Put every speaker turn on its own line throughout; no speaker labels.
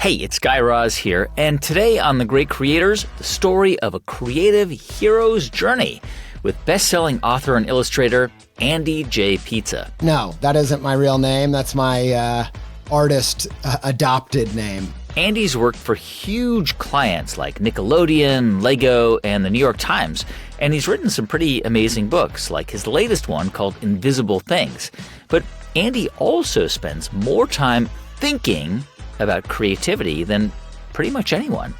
Hey, it's 𝐥𝐤𝐬𝐷 here, and today on The Great Creators, the story of a creative hero's journey with best-selling author and illustrator Andy J. Pizza.
No, that isn't my real name. That's my artist adopted name.
Andy's worked for huge clients like Nickelodeon, Lego, and the New York Times, and he's written some pretty amazing books, like his latest one called Invisible Things. But Andy also spends more time thinking about creativity than pretty much anyone.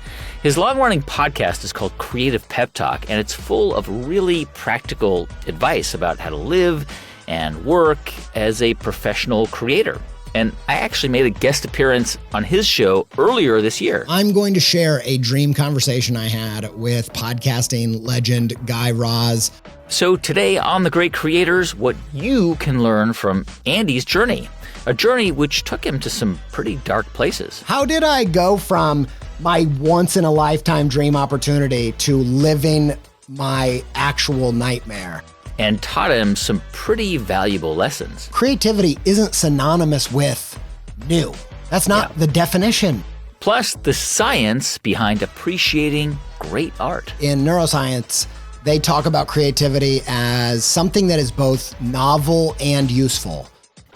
His long-running podcast is called Creative Pep Talk, and it's full of really practical advice about how to live and work as a professional creator. And I actually made a guest appearance on his show earlier this year.
I'm going to share a dream conversation I had with podcasting legend 𝐦𝐤𝐬𝐷.
So today on The Great Creators, what you can learn from Andy's journey. A journey which took him to some pretty dark places.
How did I go from my once-in-a-lifetime dream opportunity to living my actual nightmare?
And taught him some pretty valuable lessons.
Creativity isn't synonymous with new. That's not the definition.
Plus, the science behind appreciating great art.
In neuroscience, they talk about creativity as something that is both novel and useful.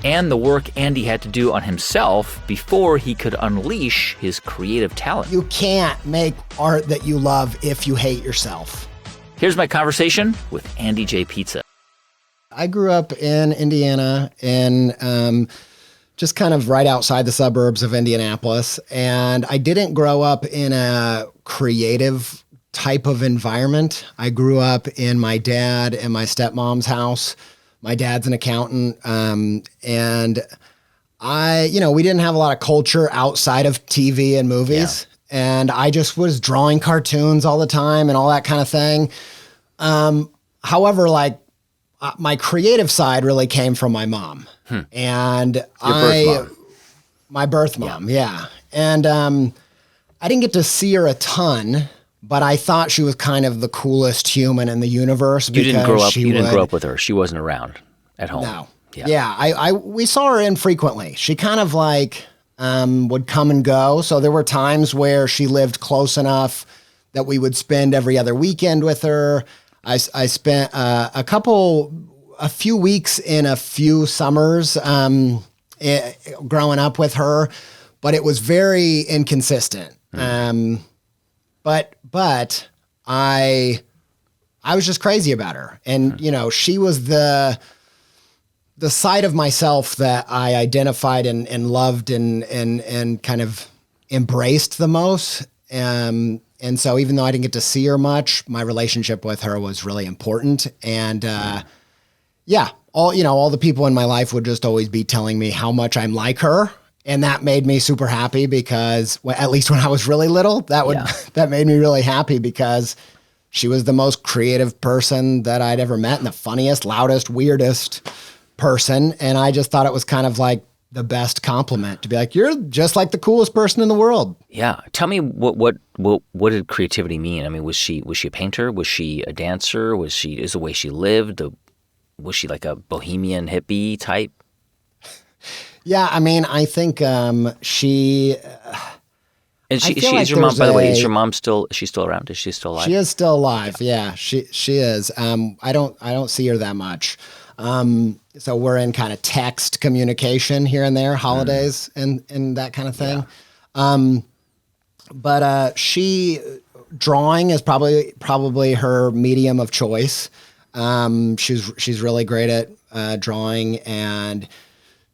And the work Andy had to do on himself before he could unleash his creative talent.
You can't make art that you love if you hate yourself.
Here's my conversation with Andy J. Pizza.
I grew up in Indiana, in just kind of right outside the suburbs of Indianapolis, and I didn't grow up in a creative type of environment. I grew up in my dad and my stepmom's house. My dad's an accountant, and we didn't have a lot of culture outside of TV and movies. Yeah. And I just was drawing cartoons all the time and all that kind of thing. However, my creative side really came from my mom. And my birth mom, yeah. And I didn't get to see her a ton, but I thought she was kind of the coolest human in the universe.
You didn't grow up with her. She wasn't around at home.
No. Yeah. We saw her infrequently. She kind of would come and go. So there were times where she lived close enough that we would spend every other weekend with her. I spent a few weeks in a few summers growing up with her, but it was very inconsistent. But I was just crazy about her. And, she was the side of myself that I identified and loved and kind of embraced the most. And so even though I didn't get to see her much, my relationship with her was really important. And all the people in my life would just always be telling me how much I'm like her. And that made me super happy because, at least when I was really little, that made me really happy because she was the most creative person that I'd ever met and the funniest, loudest, weirdest person. And I just thought it was kind of like the best compliment to be like, you're just like the coolest person in the world.
Yeah. Tell me what did creativity mean? I mean, was she a painter? Was she a dancer? Is the way she lived? Was she like a bohemian hippie type?
Yeah, I mean, I think she.
And she's your mom, by the way. Is your mom still? Is she still around? Is she still alive?
She is still alive. Yeah, she is. I don't see her that much. So we're in kind of text communication here and there, holidays and that kind of thing. Yeah. But drawing is probably her medium of choice. She's really great at drawing, and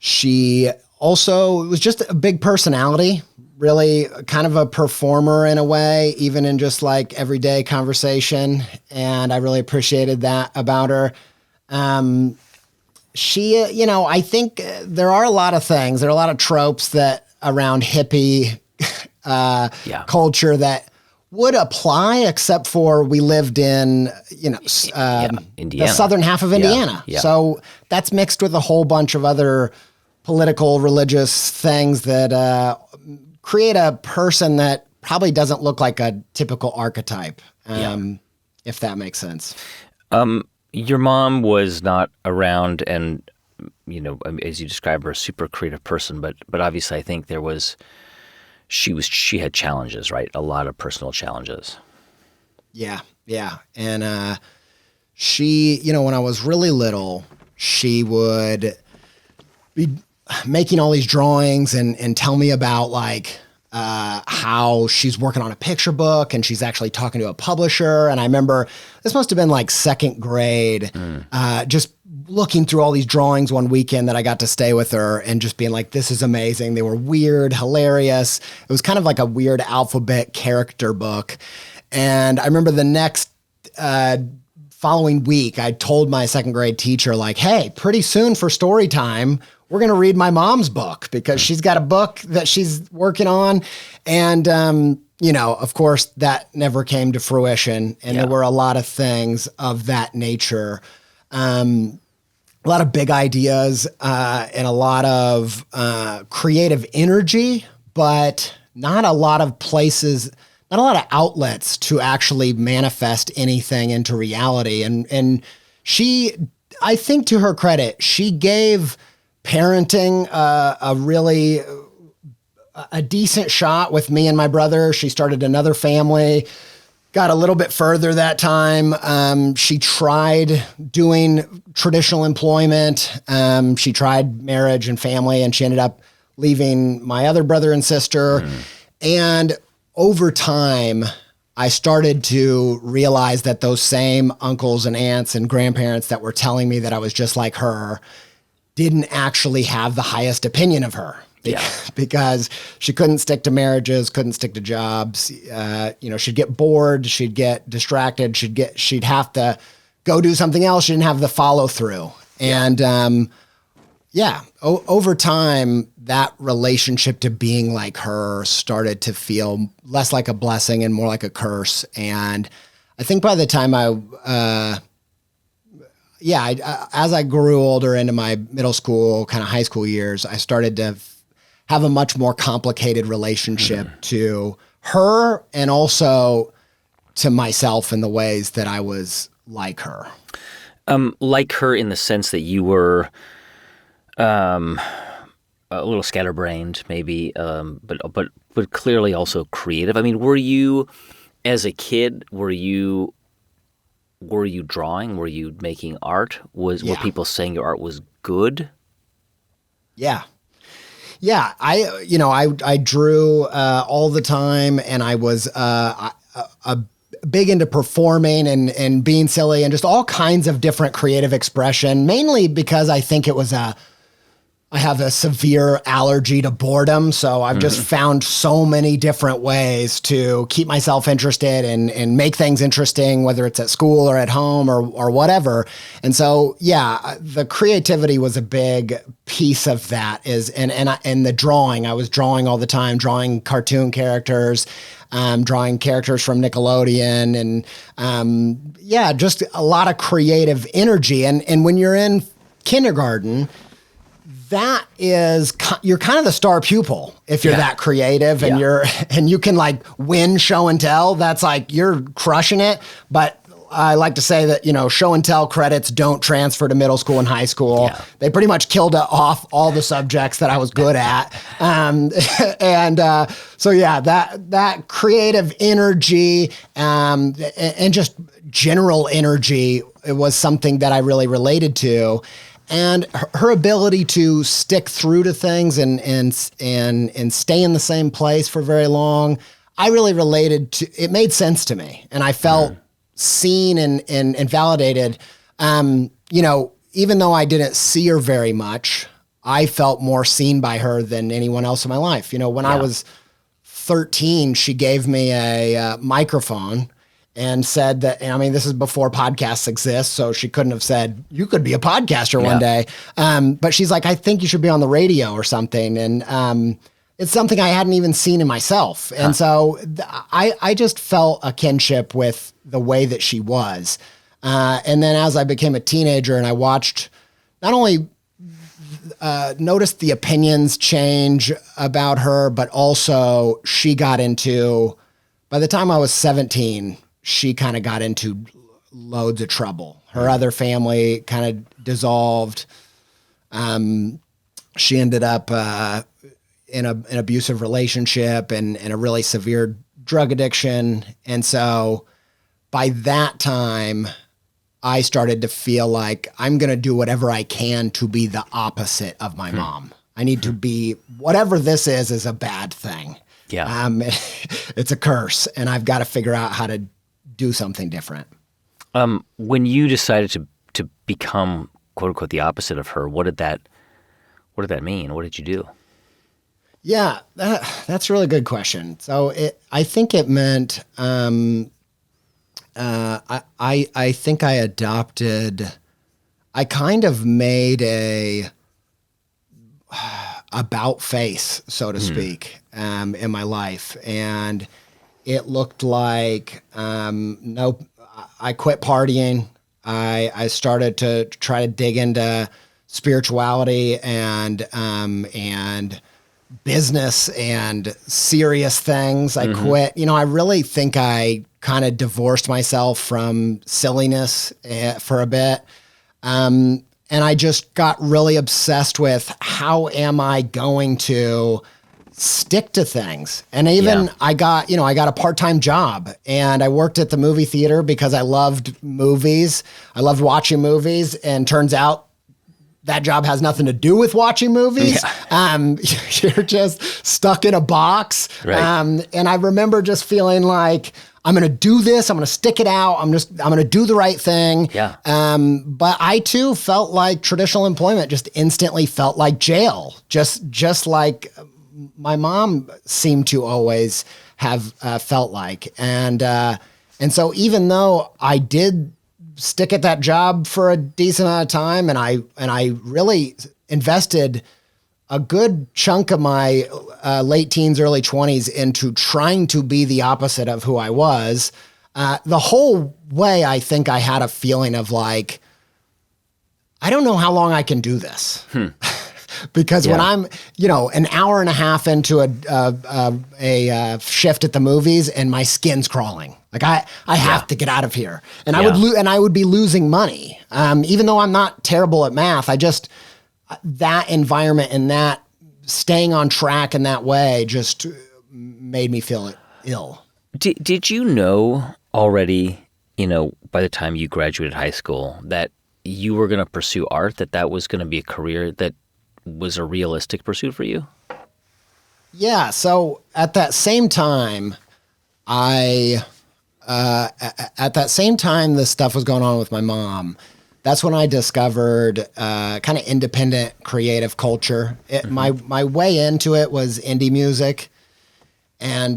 she also was just a big personality, really kind of a performer in a way, even in just like everyday conversation. And I really appreciated that about her. She, I think there are a lot of things, there are a lot of tropes that around hippie culture that would apply, except for we lived in, Indiana. The southern half of Indiana. Yeah. So that's mixed with a whole bunch of other political, religious things that create a person that probably doesn't look like a typical archetype, if that makes sense.
Your mom was not around and, as you describe her, a super creative person, but obviously I think there was she had challenges, right? A lot of personal challenges.
Yeah. And she, when I was really little, she would be making all these drawings and tell me about like how she's working on a picture book and she's actually talking to a publisher. And I remember this must have been like second grade, just looking through all these drawings one weekend that I got to stay with her and just being like, this is amazing. They were weird, hilarious. It was kind of like a weird alphabet character book. And I remember the next following week, I told my second grade teacher, like, hey, pretty soon for story time, we're going to read my mom's book because she's got a book that she's working on. And, of course, that never came to fruition. And there were a lot of things of that nature. A lot of big ideas and a lot of creative energy, but not a lot of places, not a lot of outlets to actually manifest anything into reality. And she, I think to her credit, she gave parenting a decent shot with me and my brother. She started another family, got a little bit further that time. She tried doing traditional employment. She tried marriage and family, and she ended up leaving my other brother and sister. And over time, I started to realize that those same uncles and aunts and grandparents that were telling me that I was just like her didn't actually have the highest opinion of her. Because she couldn't stick to marriages, couldn't stick to jobs. She'd get bored, she'd get distracted, she'd have to go do something else. She didn't have the follow through. And over time, that relationship to being like her started to feel less like a blessing and more like a curse. And I think by the time as I grew older into my middle school, kind of high school years, I started to have a much more complicated relationship to her and also to myself in the ways that I was like her.
Like her in the sense that you were a little scatterbrained, maybe, but clearly also creative. I mean, were you, as a kid, were you drawing? Were you making art? Were people saying your art was good?
Yeah. I drew all the time, and I was big into performing and being silly and just all kinds of different creative expression, mainly because I think I have a severe allergy to boredom. So I've just found so many different ways to keep myself interested and make things interesting, whether it's at school or at home or whatever. And so, the creativity was a big piece of that and the drawing. I was drawing all the time, drawing cartoon characters, drawing characters from Nickelodeon and, just a lot of energy. And when you're in kindergarten, you're kind of the star pupil if you're that creative and you can like win show and tell. That's like you're crushing it. But I like to say that, show and tell credits don't transfer to middle school and high school. Yeah. They pretty much killed off all the subjects that I was good at. That creative energy and just general energy, it was something that I really related to. And her ability to stick through to things and stay in the same place for very long, I really related to. It made sense to me, and I felt seen and validated. Even though I didn't see her very much, I felt more seen by her than anyone else in my life. When I was 13, she gave me a microphone and said that, this is before podcasts exist, so she couldn't have said, you could be a podcaster one day. But she's like, I think you should be on the radio or something. And it's something I hadn't even seen in myself. And so I just felt a kinship with the way that she was. And then as I became a teenager and I watched, not only noticed the opinions change about her, but also by the time I was 17, she kind of got into loads of trouble. Her other family kind of dissolved. She ended up in an abusive relationship and a really severe drug addiction. And so by that time, I started to feel like I'm going to do whatever I can to be the opposite of my mom. I need to be, whatever this is a bad thing.
Yeah.
It's a curse, and I've got to figure out how to do something different.
When you decided to become, quote unquote, the opposite of her, what did that mean? What did you do?
Yeah, that's a really good question. So I think it meant, I think I kind of made a about face, so to speak, in my life. And it looked like, I quit partying. I started to try to dig into spirituality and business and serious things. I quit. I really think I kind of divorced myself from silliness for a bit. And I just got really obsessed with how am I going to stick to things. And even I got a part-time job, and I worked at the movie theater because I loved movies. I loved watching movies, and turns out that job has nothing to do with watching movies. Yeah. You're just stuck in a box.
Right.
And I remember just feeling like, I'm going to do this. I'm going to stick it out. I'm going to do the right thing.
Yeah.
But I too felt like traditional employment just instantly felt like jail. Just like my mom seemed to always have felt like. And so even though I did stick at that job for a decent amount of time, and I really invested a good chunk of my late teens, early 20s into trying to be the opposite of who I was, the whole way I think I had a feeling of like, I don't know how long I can do this. Because when I'm, an hour and a half into a shift at the movies and my skin's crawling, like I have to get out of here, and I would be losing money, even though I'm not terrible at math. That environment and that staying on track in that way just made me feel ill.
Did you know already, by the time you graduated high school, that you were going to pursue art, that was going to be a career that was a realistic pursuit for you?
Yeah. So at that same time, this stuff was going on with my mom. That's when I discovered kind of independent creative culture. My way into it was indie music, and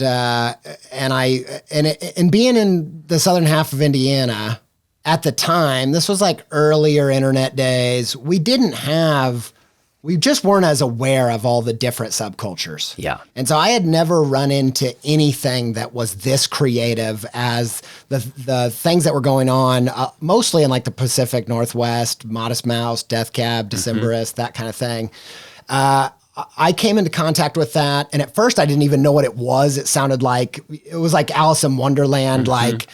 being in the southern half of Indiana at the time, this was like earlier internet days. We just weren't as aware of all the different subcultures. Yeah. And so I had never run into anything that was this creative as the things that were going on, mostly in like the Pacific Northwest, Modest Mouse, Death Cab, Decemberists, that kind of thing. I came into contact with that, and at first I didn't even know what it was. It was like Alice in Wonderland, like,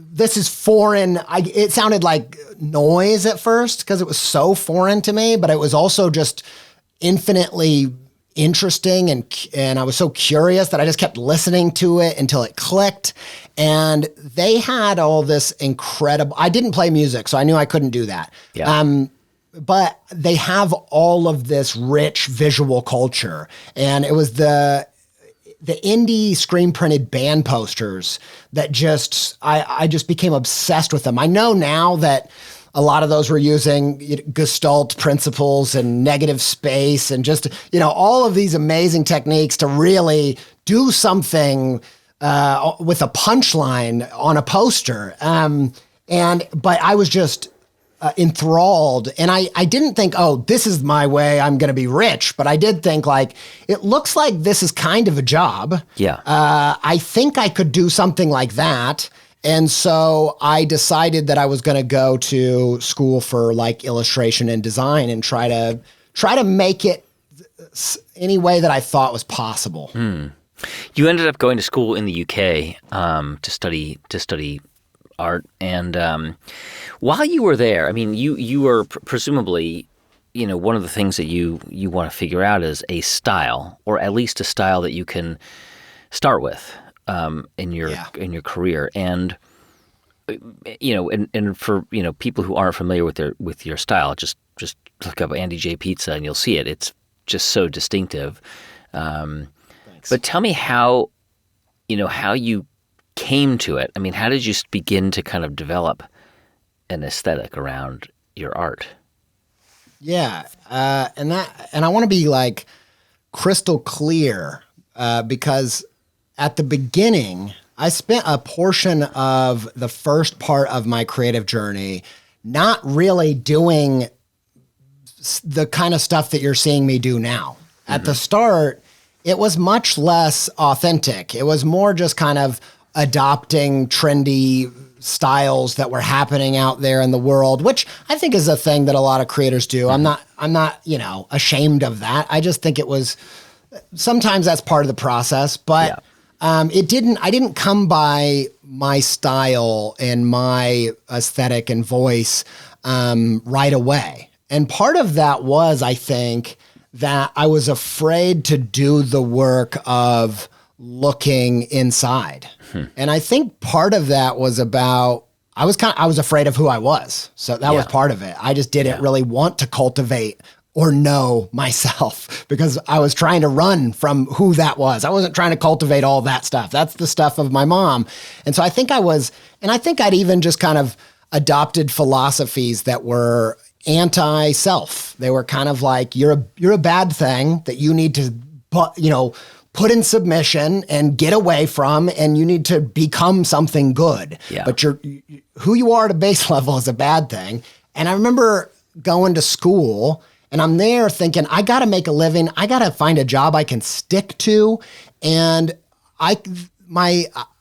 this is foreign. It sounded like noise at first because it was so foreign to me, but it was also just infinitely interesting, and I was so curious that I just kept listening to it until it clicked. And they had all this incredible. I didn't play music, so I knew I couldn't do that. Yeah. But they have all of this rich visual culture, and it was the indie screen printed band posters that I just became obsessed with them. I know now that a lot of those were using Gestalt principles and negative space and just, all of these amazing techniques to really do something with a punchline on a poster. But I was just enthralled. And I didn't think, this is my way, I'm going to be rich. But I did think like, it looks like this is kind of a job. Yeah. I think I could do something like that. And so I decided that I was going to go to school for like illustration and design and try to make it any way that I thought was possible.
You ended up going to school in the UK to study art, and while you were there, I mean, you were presumably, one of the things that you want to figure out is a style, or at least a style that you can start with in your career. And and for people who aren't familiar with your style, just look up Andy J. Pizza and you'll see it. It's just so distinctive. But tell me how you came to it. I mean, how did you begin to kind of develop an aesthetic around your art?
Yeah, and I want to be like crystal clear because at the beginning, I spent a portion of the first part of my creative journey not really doing the kind of stuff that you're seeing me do now. Mm-hmm. At the start, it was much less authentic. It was more just kind of adopting trendy styles that were happening out there in the world, which I think is a thing that a lot of creators do. Mm-hmm. I'm not, ashamed of that. I just think it was sometimes that's part of the process, but I didn't come by my style and my aesthetic and voice right away. And part of that was, I think, that I was afraid to do the work of looking inside. And I think part of that was about, I was afraid of who I was. So that was part of it. I just didn't really want to cultivate or know myself because I was trying to run from who that was. I wasn't trying to cultivate all that stuff. That's the stuff of my mom. And so I think I'd even just kind of adopted philosophies that were anti-self. They were kind of like, you're a bad thing that you need to put in submission and get away from, and you need to become something good. Yeah. But who you are at a base level is a bad thing. And I remember going to school and I'm there thinking, I got to make a living. I got to find a job I can stick to. And I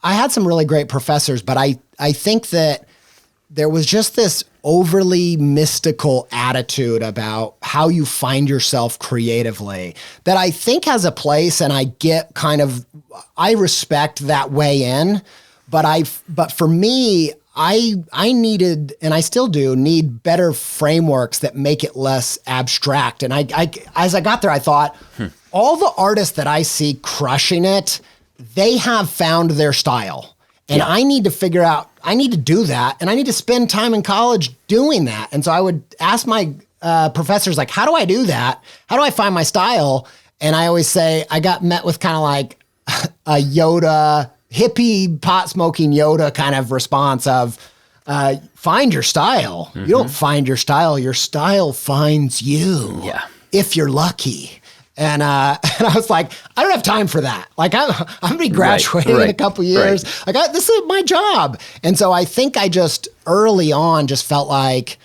had some really great professors, but I think that there was just this overly mystical attitude about how you find yourself creatively that I think has a place, and I respect that way in, but for me, I needed, and I still do need, better frameworks that make it less abstract. And I as I got there, I thought, all the artists that I see crushing it, they have found their style. And I need to figure out, I need to do that. And I need to spend time in college doing that. And so I would ask my professors, like, how do I do that? How do I find my style? And I always say, I got met with kind of like a Yoda, hippie, pot-smoking Yoda kind of response of, find your style. Mm-hmm. You don't find your style finds you. Yeah. If you're lucky. And I was like, I don't have time for that. Like, I'm going to be graduating in a couple years. Right. Like, this is my job. And so I think I just early on just felt like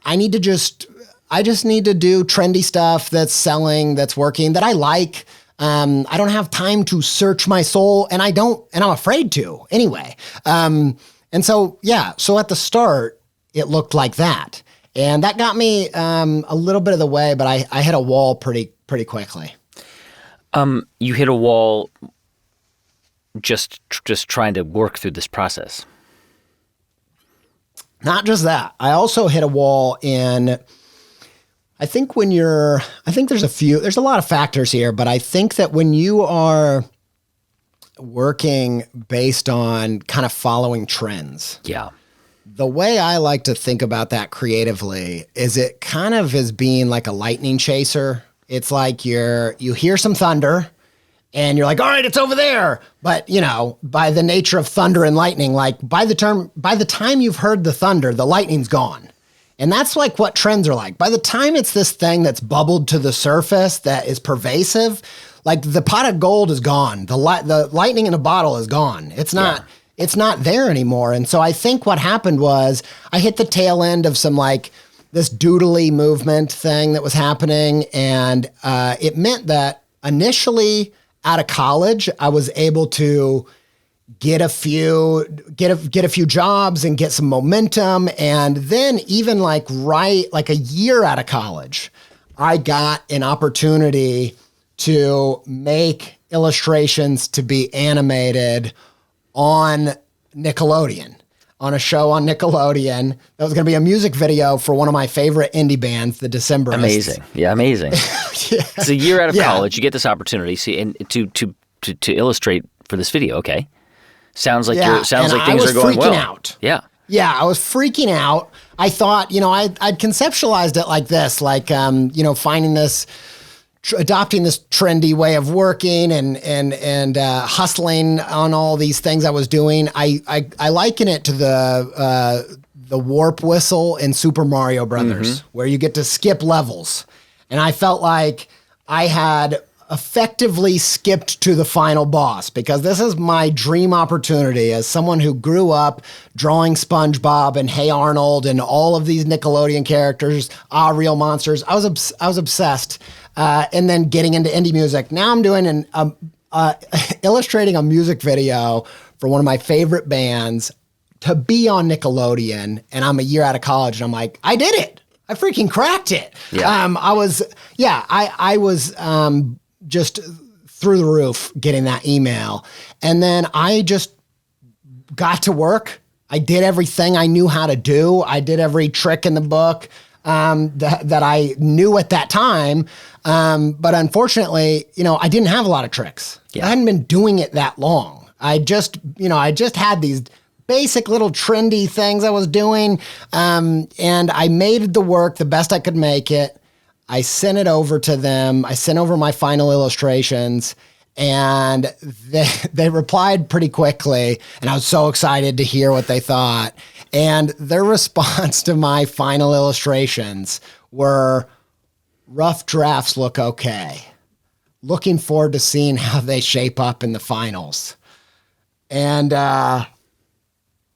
I just need to do trendy stuff that's selling, that's working, that I like. I don't have time to search my soul, and I'm afraid to anyway. And so at the start, it looked like that. And that got me a little bit of the way, but I hit a wall pretty quickly.
You hit a wall just trying to work through this process.
Not just that. I also hit a wall in, I think there's a lot of factors here, but I think that when you are working based on kind of following trends. Yeah. The way I like to think about that creatively is it kind of is being like a lightning chaser. It's like you hear some thunder and you're like, all right, it's over there. But by the nature of thunder and lightning, like by the time you've heard the thunder, the lightning's gone. And that's like what trends are like. By the time it's this thing that's bubbled to the surface that is pervasive, like the pot of gold is gone. The lightning in a bottle is gone. It's not there anymore. And so I think what happened was I hit the tail end of some like this doodly movement thing that was happening. And it meant that initially out of college, I was able to get a few jobs and get some momentum. And then even like a year out of college, I got an opportunity to make illustrations to be animated on Nickelodeon. on a show on Nickelodeon. That was going to be a music video for one of my favorite indie bands, the Decemberists.
Amazing. Yeah, amazing.
Yeah.
It's a year out of college. You get this opportunity and to illustrate for this video. Okay. Sounds like things are going well.
I was freaking out.
Yeah.
Yeah, I was freaking out. I thought, I'd conceptualized it like this, like, finding this, adopting this trendy way of working and hustling on all these things I was doing. I liken it to the warp whistle in Super Mario Brothers, where you get to skip levels. And I felt like I had effectively skipped to the final boss, because this is my dream opportunity as someone who grew up drawing SpongeBob and Hey Arnold and all of these Nickelodeon characters, Real Monsters. I was obsessed. And then getting into indie music. Now I'm doing illustrating a music video for one of my favorite bands to be on Nickelodeon, and I'm a year out of college, and I'm like, I did it. I freaking cracked it.
Yeah.
I was just through the roof getting that email. And then I just got to work. I did everything I knew how to do. I did every trick in the book that I knew at that time. But unfortunately, I didn't have a lot of tricks.
Yeah.
I hadn't been doing it that long. I just had these basic little trendy things I was doing. And I made the work the best I could make it. I sent it over to them. I sent over my final illustrations, and they replied pretty quickly, and I was so excited to hear what they thought. And their response to my final illustrations were, rough drafts look okay. Looking forward to seeing how they shape up in the finals. And I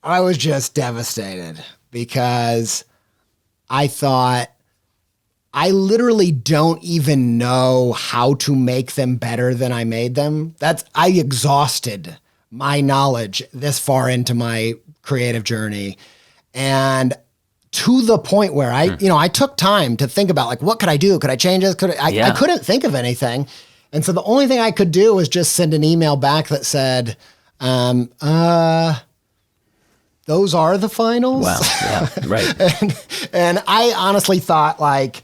was just devastated, because I thought, I literally don't even know how to make them better than I made them. I exhausted my knowledge this far into my creative journey. And to the point where I took time to think about, like, what could I do? Could I change this? I couldn't think of anything. And so the only thing I could do was just send an email back that said, those are the finals.
Wow. Yeah. Right.
and I honestly thought, like,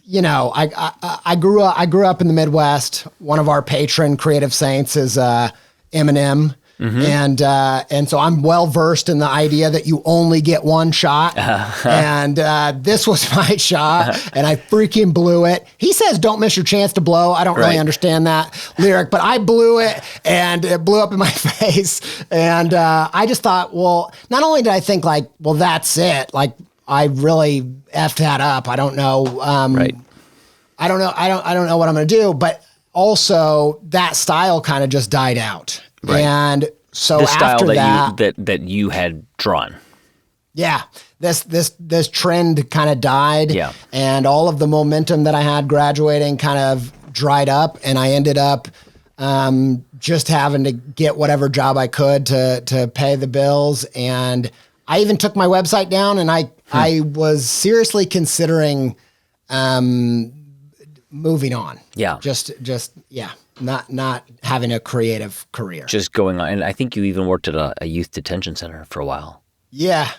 I grew up in the Midwest. One of our patron creative saints is Eminem. And so I'm well versed in the idea that you only get one shot. And this was my shot, and I freaking blew it. He says, don't miss your chance to blow. I don't really understand that lyric, but I blew it, and it blew up in my face. And I just thought, well, not only did I think, like, well, that's it. Like, I really effed that up. I don't know.
Right.
I don't know. I don't know what I'm going to do. But also, that style kind of just died out.
Right.
And so
the style
after
that you had drawn.
Yeah. This trend kind of died.
Yeah.
And all of the momentum that I had graduating kind of dried up, and I ended up just having to get whatever job I could to pay the bills. And I even took my website down, and I was seriously considering moving on.
Yeah.
Just not having a creative career.
Just going on. And I think you even worked at a youth detention center for a while.
Yeah.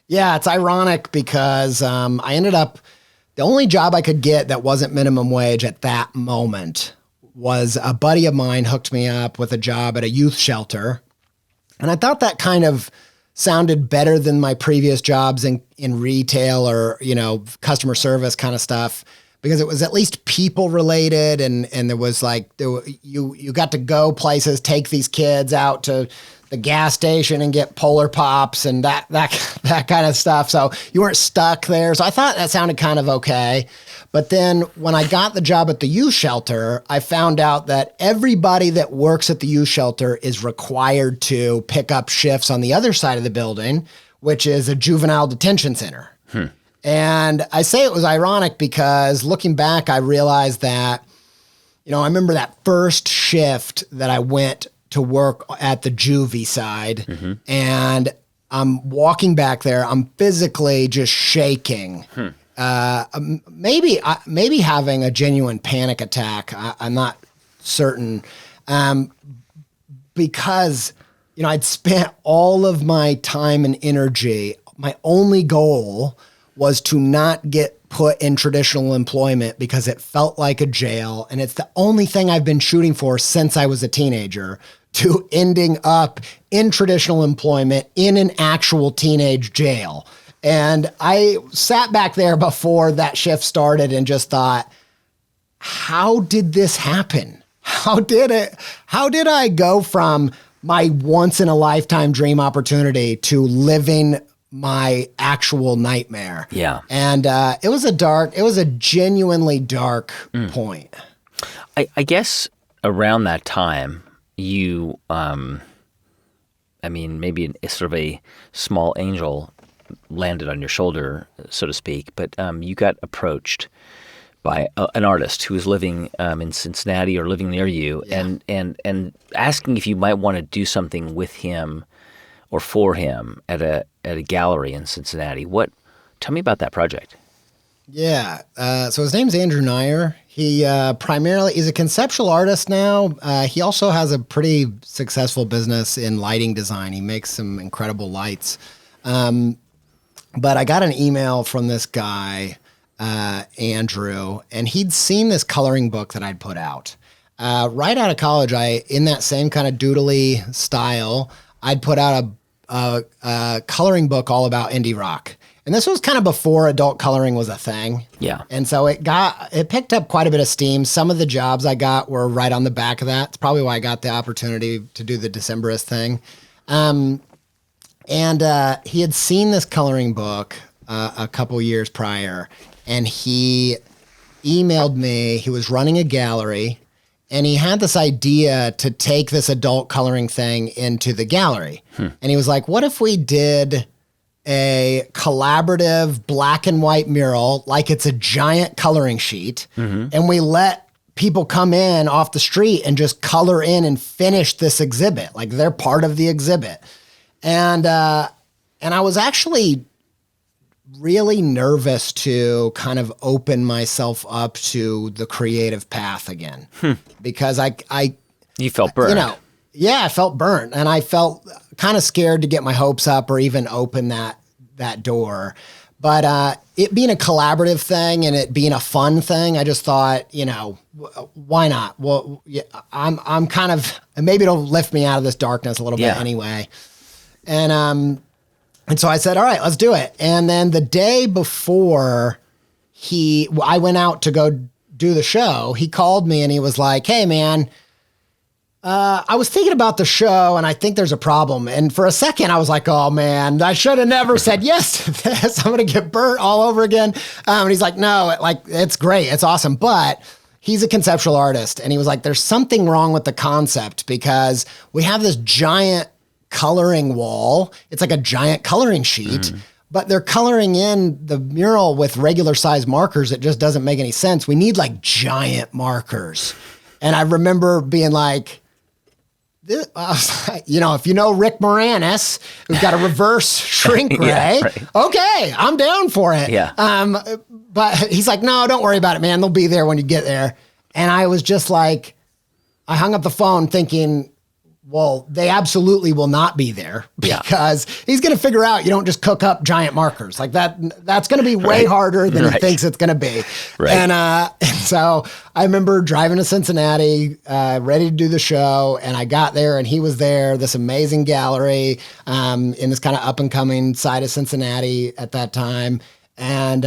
Yeah, it's ironic because I ended up, the only job I could get that wasn't minimum wage at that moment was a buddy of mine hooked me up with a job at a youth shelter. And I thought that kind of sounded better than my previous jobs in retail or, customer service kind of stuff, because it was at least people related, and there was like, you got to go places, take these kids out to the gas station and get Polar Pops and that kind of stuff. So you weren't stuck there. So I thought that sounded kind of okay. But then when I got the job at the youth shelter, I found out that everybody that works at the youth shelter is required to pick up shifts on the other side of the building, which is a juvenile detention center. And I say it was ironic because looking back, I realized that, I remember that first shift that I went to work at the juvie side, and I'm walking back there. I'm physically just shaking. Maybe having a genuine panic attack. I'm not certain, because I'd spent all of my time and energy. My only goal was to not get put in traditional employment because it felt like a jail. And it's the only thing I've been shooting for since I was a teenager, to ending up in traditional employment in an actual teenage jail. And I sat back there before that shift started and just thought, how did this happen? How did I go from my once in a lifetime dream opportunity to living my actual nightmare?
Yeah.
And it was a genuinely dark point.
I guess around that time, you, maybe sort of a small angel landed on your shoulder, so to speak, but you got approached by an artist who was living in Cincinnati or living near you, and asking if you might want to do something with him or for him at a gallery in Cincinnati. Tell me about that project.
Yeah. So his name's Andrew Neyer. He he's a conceptual artist now. He also has a pretty successful business in lighting design. He makes some incredible lights. But I got an email from this guy, Andrew, and he'd seen this coloring book that I'd put out. Right out of college, in that same kind of doodly style, I'd put out a coloring book all about indie rock. And this was kind of before adult coloring was a thing.
Yeah. And
so it picked up quite a bit of steam. Some of the jobs I got were right on the back of that. It's probably why I got the opportunity to do the Decemberist thing. And he had seen this coloring book a couple years prior, and he emailed me. He was running a gallery, and he had this idea to take this adult coloring thing into the gallery. And he was like, what if we did a collaborative black and white mural, like it's a giant coloring sheet, and we let people come in off the street and just color in and finish this exhibit. Like they're part of the exhibit. And I was actually really nervous to kind of open myself up to the creative path again, because
you felt burned.
I felt burnt, and I felt kind of scared to get my hopes up or even open that door. But it being a collaborative thing and it being a fun thing, I just thought, why not? Well, yeah, I'm kind of, and maybe it'll lift me out of this darkness a little bit anyway. And so I said, all right, let's do it. And then the day before I went out to go do the show, he called me and he was like, hey man, I was thinking about the show and I think there's a problem. And for a second I was like, oh man, I should have never said yes to this. I'm going to get burnt all over again. And he's like, no, it's great. It's awesome. But he's a conceptual artist. And he was like, there's something wrong with the concept because we have this giant coloring wall. It's like a giant coloring sheet, but they're coloring in the mural with regular size markers. It just doesn't make any sense. We need like giant markers. And I remember being like, if you know Rick Moranis, who's got a reverse shrink ray, okay, I'm down for it.
Yeah.
But he's like, no, don't worry about it, man. They'll be there when you get there. And I was just like, I hung up the phone thinking, well, they absolutely will not be there because he's going to figure out you don't just cook up giant markers like that. That's going to be way harder than he thinks it's going to be. Right. And so I remember driving to Cincinnati, ready to do the show. And I got there and he was there, this amazing gallery in this kind of up and coming side of Cincinnati at that time. And,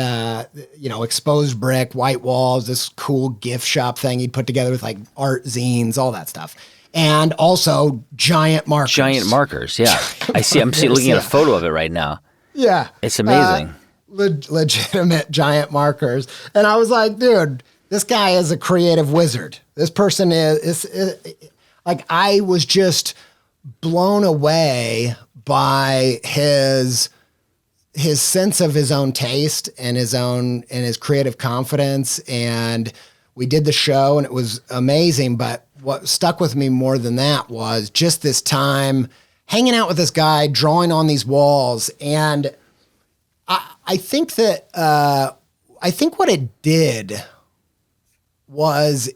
exposed brick, white walls, this cool gift shop thing he'd put together with like art zines, all that stuff. And also giant markers.
Giant markers, yeah. I'm looking at a photo of it right now.
Yeah.
It's amazing.
Legitimate giant markers. And I was like, dude, this guy is a creative wizard. This person is like, I was just blown away by his sense of his own taste and his creative confidence. And we did the show and it was amazing, but what stuck with me more than that was just this time hanging out with this guy, drawing on these walls. And I think what it did was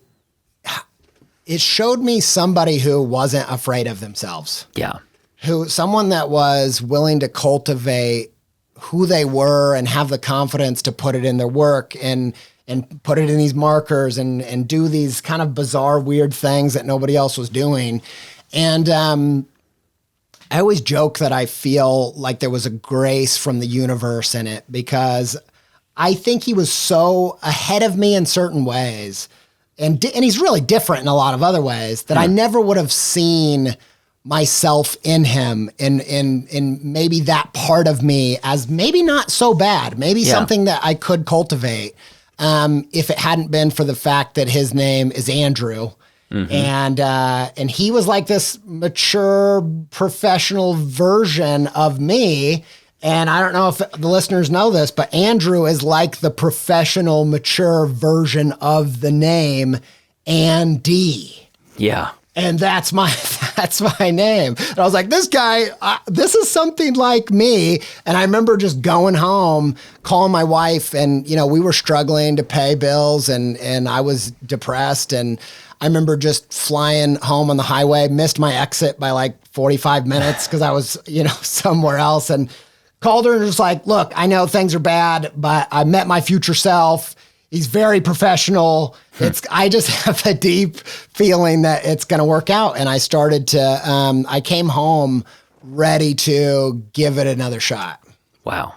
it showed me somebody who wasn't afraid of themselves.
Yeah.
someone that was willing to cultivate who they were and have the confidence to put it in their work and put it in these markers and do these kind of bizarre, weird things that nobody else was doing. And I always joke that I feel like there was a grace from the universe in it, because I think he was so ahead of me in certain ways, and he's really different in a lot of other ways, that I never would have seen myself in him, in maybe that part of me as maybe not so bad, maybe something that I could cultivate, if it hadn't been for the fact that his name is Andrew. And he was like this mature professional version of me. And I don't know if the listeners know this, but Andrew is like the professional, mature version of the name Andy.
Yeah.
And that's my name. And I was like, this guy, this is something like me. And I remember just going home, calling my wife, and, you know, we were struggling to pay bills, and I was depressed. And I remember just flying home on the highway, missed my exit by like 45 minutes because I was, you know, somewhere else, and called her and was like, look, I know things are bad, but I met my future self. He's very professional. I just have a deep feeling that it's going to work out. And I started to, I came home ready to give it another shot.
Wow.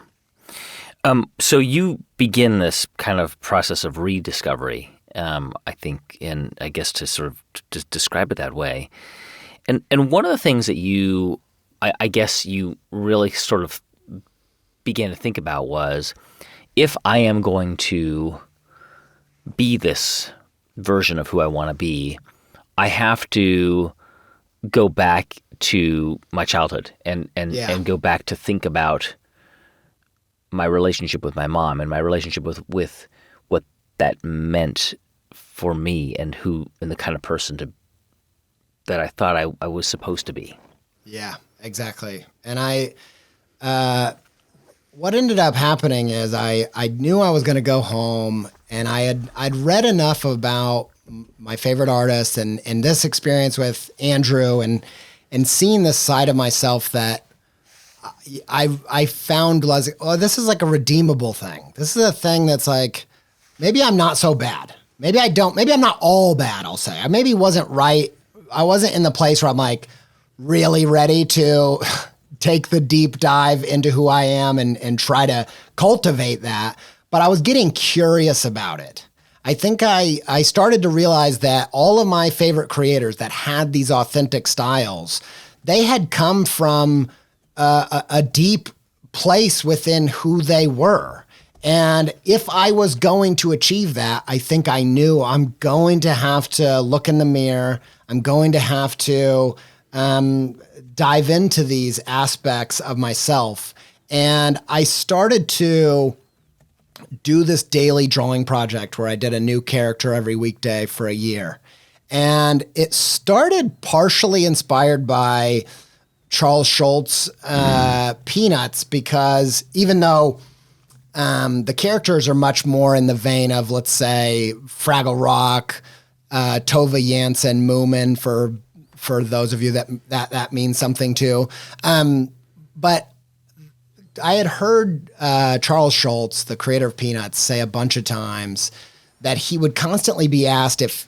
So you begin this kind of process of rediscovery, I think, and I guess to sort of to describe it that way. And one of the things that I guess you really sort of began to think about was, if I am going to be this version of who I want to be, I have to go back to my childhood and go back to think about my relationship with my mom and my relationship with what that meant for me and the kind of person that I thought I was supposed to be.
Yeah, exactly. And what ended up happening is I knew I was going to go home, and I'd read enough about my favorite artists and this experience with Andrew and seeing this side of myself that I found, oh, this is like a redeemable thing. This is a thing that's like, maybe I'm not so bad. Maybe I'm not all bad, I'll say. I maybe wasn't right. I wasn't in the place where I'm like really ready to take the deep dive into who I am and try to cultivate that. But I was getting curious about it. I think I started to realize that all of my favorite creators that had these authentic styles, they had come from a deep place within who they were. And if I was going to achieve that, I think I knew I'm going to have to look in the mirror. I'm going to have to dive into these aspects of myself. And I started to do this daily drawing project where I did a new character every weekday for a year. And it started partially inspired by Charles Schulz' Peanuts, because even though the characters are much more in the vein of, let's say, Fraggle Rock, Tove Jansson, Moomin, for those of you that means something to. But I had heard Charles Schulz, the creator of Peanuts, say a bunch of times that he would constantly be asked if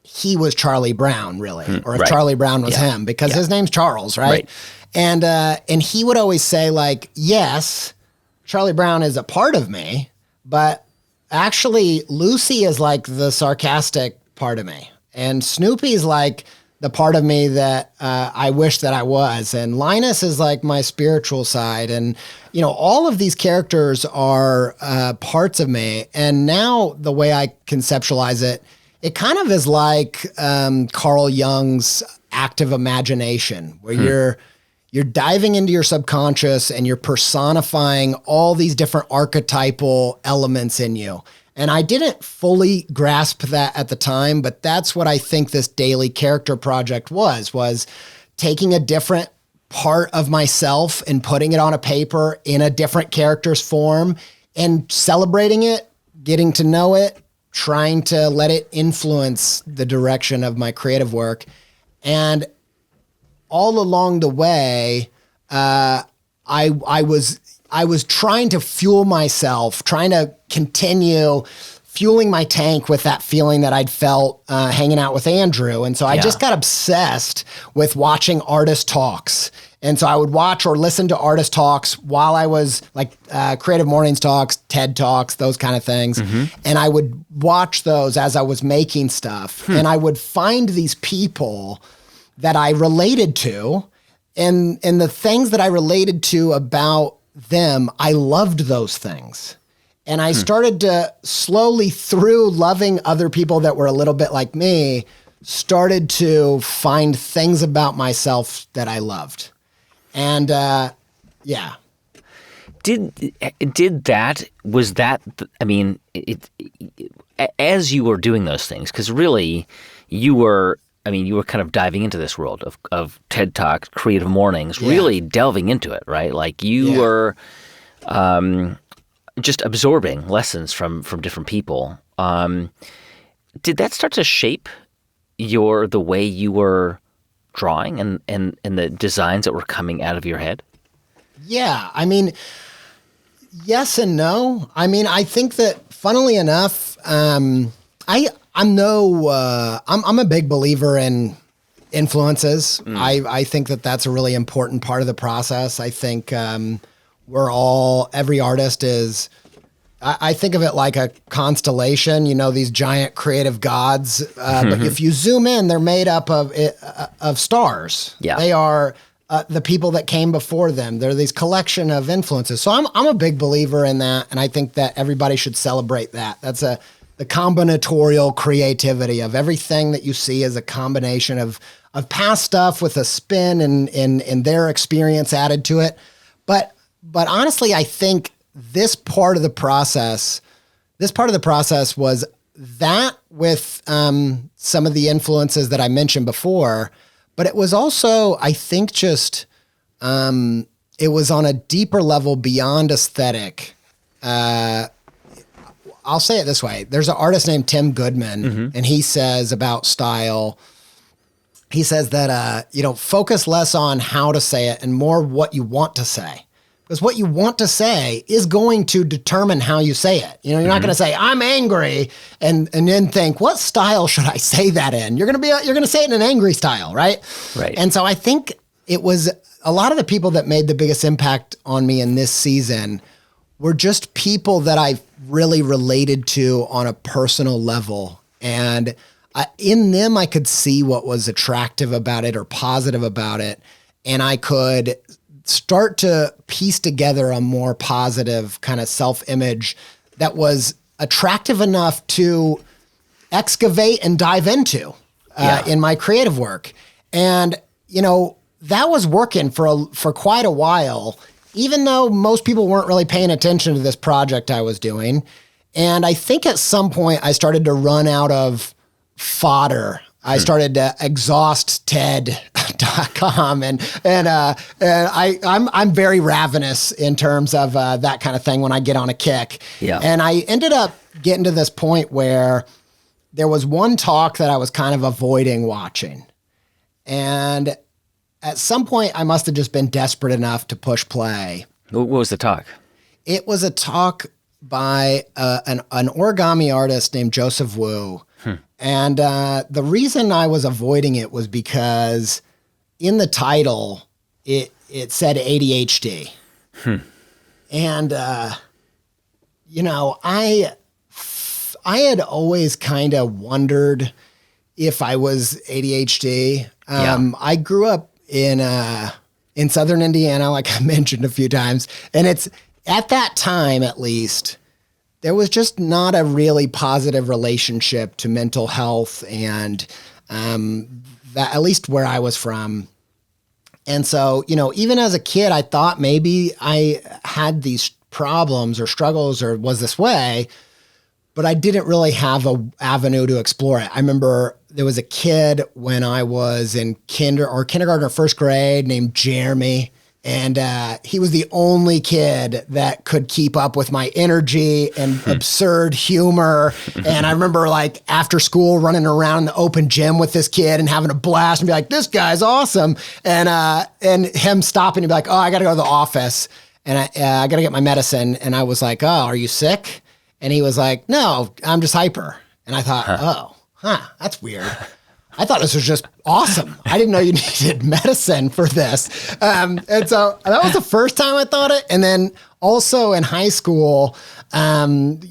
he was Charlie Brown, really, or if Charlie Brown was him, because his name's Charles, right? And he would always say, like, yes, Charlie Brown is a part of me, but actually Lucy is like the sarcastic part of me, and Snoopy's like the part of me that I wish that I was, and Linus is like my spiritual side, and you know, all of these characters are parts of me. And now the way I conceptualize it, it kind of is like Carl Jung's active imagination, where you're diving into your subconscious and you're personifying all these different archetypal elements in you. And I didn't fully grasp that at the time, but that's what I think this daily character project was taking a different part of myself and putting it on a paper in a different character's form and celebrating it, getting to know it, trying to let it influence the direction of my creative work. And all along the way, I was trying to fuel myself, trying to continue fueling my tank with that feeling that I'd felt hanging out with Andrew. And so I just got obsessed with watching artist talks. And so I would watch or listen to artist talks while I was like Creative Mornings talks, TED Talks, those kind of things. And I would watch those as I was making stuff. And I would find these people that I related to. And the things that I related to about them, I loved those things. And I started to slowly, through loving other people that were a little bit like me, started to find things about myself that I loved. And yeah.
As you were doing those things, because really you were kind of diving into this world of TED Talk, Creative Mornings, really delving into it, right? Like you were just absorbing lessons from different people. Did that start to shape the way you were drawing and the designs that were coming out of your head? Yeah.
I mean, yes and no. I mean, I think that funnily enough, I'm a big believer in influences. I think that that's a really important part of the process. I think every artist is, I think of it like a constellation, these giant creative gods. But if you zoom in, they're made up of stars.
Yeah.
They are the people that came before them. They're these collection of influences. So I'm a big believer in that. And I think that everybody should celebrate that. That's the combinatorial creativity of everything that you see is a combination of past stuff with a spin and their experience added to it. But honestly, I think this part of the process was that with some of the influences that I mentioned before, but it was also, I think, just it was on a deeper level beyond aesthetic. I'll say it this way. There's an artist named Tim Goodman, and he says about style, he says that, focus less on how to say it and more what you want to say. Because what you want to say is going to determine how you say it. You're not going to say, I'm angry, and then think, what style should I say that in? You're going to say it in an angry style, right?
Right.
And so I think it was a lot of the people that made the biggest impact on me in this season were just people that I really related to on a personal level. And in them, I could see what was attractive about it or positive about it. And I could start to piece together a more positive kind of self-image that was attractive enough to excavate and dive into in my creative work. And, that was working for quite a while, even though most people weren't really paying attention to this project I was doing. And I think at some point I started to run out of fodder. I started to exhaust TED.com and I'm very ravenous in terms of that kind of thing when I get on a kick.
Yeah.
And I ended up getting to this point where there was one talk that I was kind of avoiding watching. And at some point I must have just been desperate enough to push play.
What was the talk?
It was a talk by an origami artist named 𝐥𝐢𝐤𝐞. And the reason I was avoiding it was because in the title, it said ADHD. And, I had always kind of wondered if I was ADHD. I grew up in southern Indiana, like I mentioned a few times. And it's at that time, at least, there was just not a really positive relationship to mental health and that, at least where I was from. And so, even as a kid, I thought maybe I had these problems or struggles or was this way, but I didn't really have an avenue to explore it. I remember there was a kid when I was in kindergarten or first grade named Jeremy. And he was the only kid that could keep up with my energy and absurd humor. And I remember like after school running around the open gym with this kid and having a blast and be like, this guy's awesome. And him stopping and be like, oh, I got to go to the office and I got to get my medicine. And I was like, oh, are you sick? And he was like, no, I'm just hyper. And I thought, that's weird. I thought this was just awesome. I didn't know you needed medicine for this. And so that was the first time I thought it. And then also in high school, in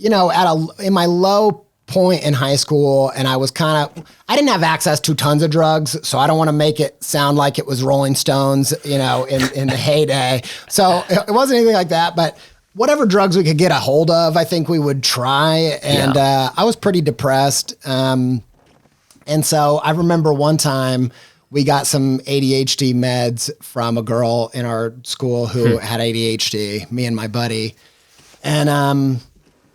my low point in high school, and I didn't have access to tons of drugs, so I don't want to make it sound like it was Rolling Stones, in the heyday. So it wasn't anything like that, but whatever drugs we could get a hold of, I think we would try. And I was pretty depressed. And so I remember one time we got some ADHD meds from a girl in our school who had ADHD, me and my buddy. And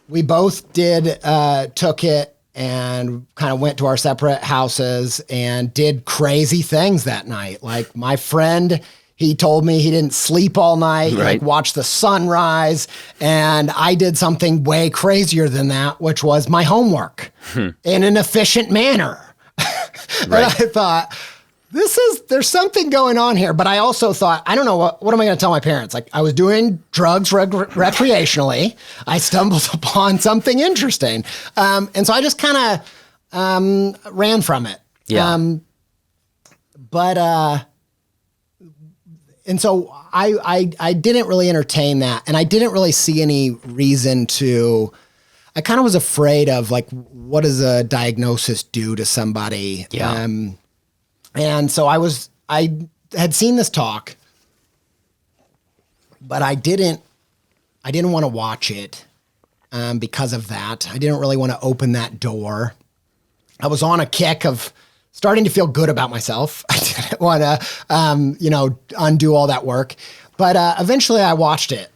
we both took it and kind of went to our separate houses and did crazy things that night. Like my friend, he told me he didn't sleep all night, like watch the sunrise. And I did something way crazier than that, which was my homework in an efficient manner. And I thought, there's something going on here. But I also thought, I don't know, what am I going to tell my parents? Like I was doing drugs recreationally. I stumbled upon something interesting. And so I just kind of ran from it.
Yeah.
And so I didn't really entertain that. And I didn't really see any reason to. I kind of was afraid of like, what does a diagnosis do to somebody?
Yeah.
And so I had seen this talk, but I didn't want to watch it because of that. I didn't really want to open that door. I was on a kick of starting to feel good about myself. I didn't want to, undo all that work, but eventually I watched it.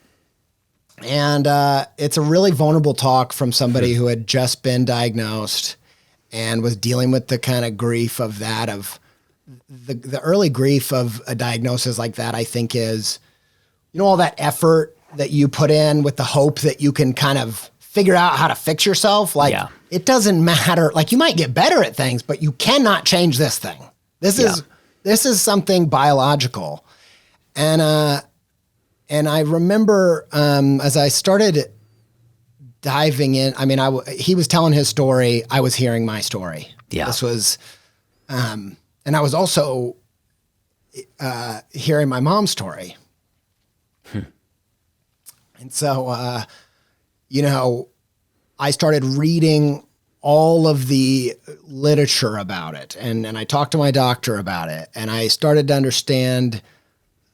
And it's a really vulnerable talk from somebody who had just been diagnosed and was dealing with the kind of grief of that, of the early grief of a diagnosis like that, I think is, all that effort that you put in with the hope that you can kind of figure out how to fix yourself. Like it doesn't matter. Like you might get better at things, but you cannot change this thing. This is something biological. And I remember as I started diving in, he was telling his story. I was hearing my story.
Yeah.
This was, and I was also hearing my mom's story. And so, I started reading all of the literature about it. And I talked to my doctor about it. And I started to understand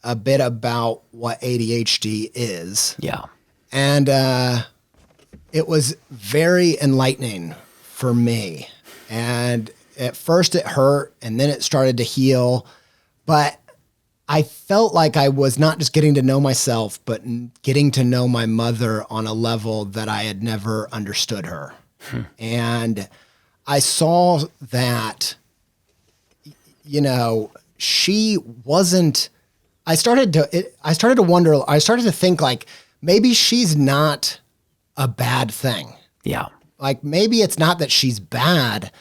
a bit about what ADHD is.
Yeah.
And it was very enlightening for me. And at first it hurt and then it started to heal. But I felt like I was not just getting to know myself, but getting to know my mother on a level that I had never understood her. And I saw that, she wasn't. I started to wonder, I started to think like, maybe she's not a bad thing.
Yeah.
Like maybe it's not that she's bad,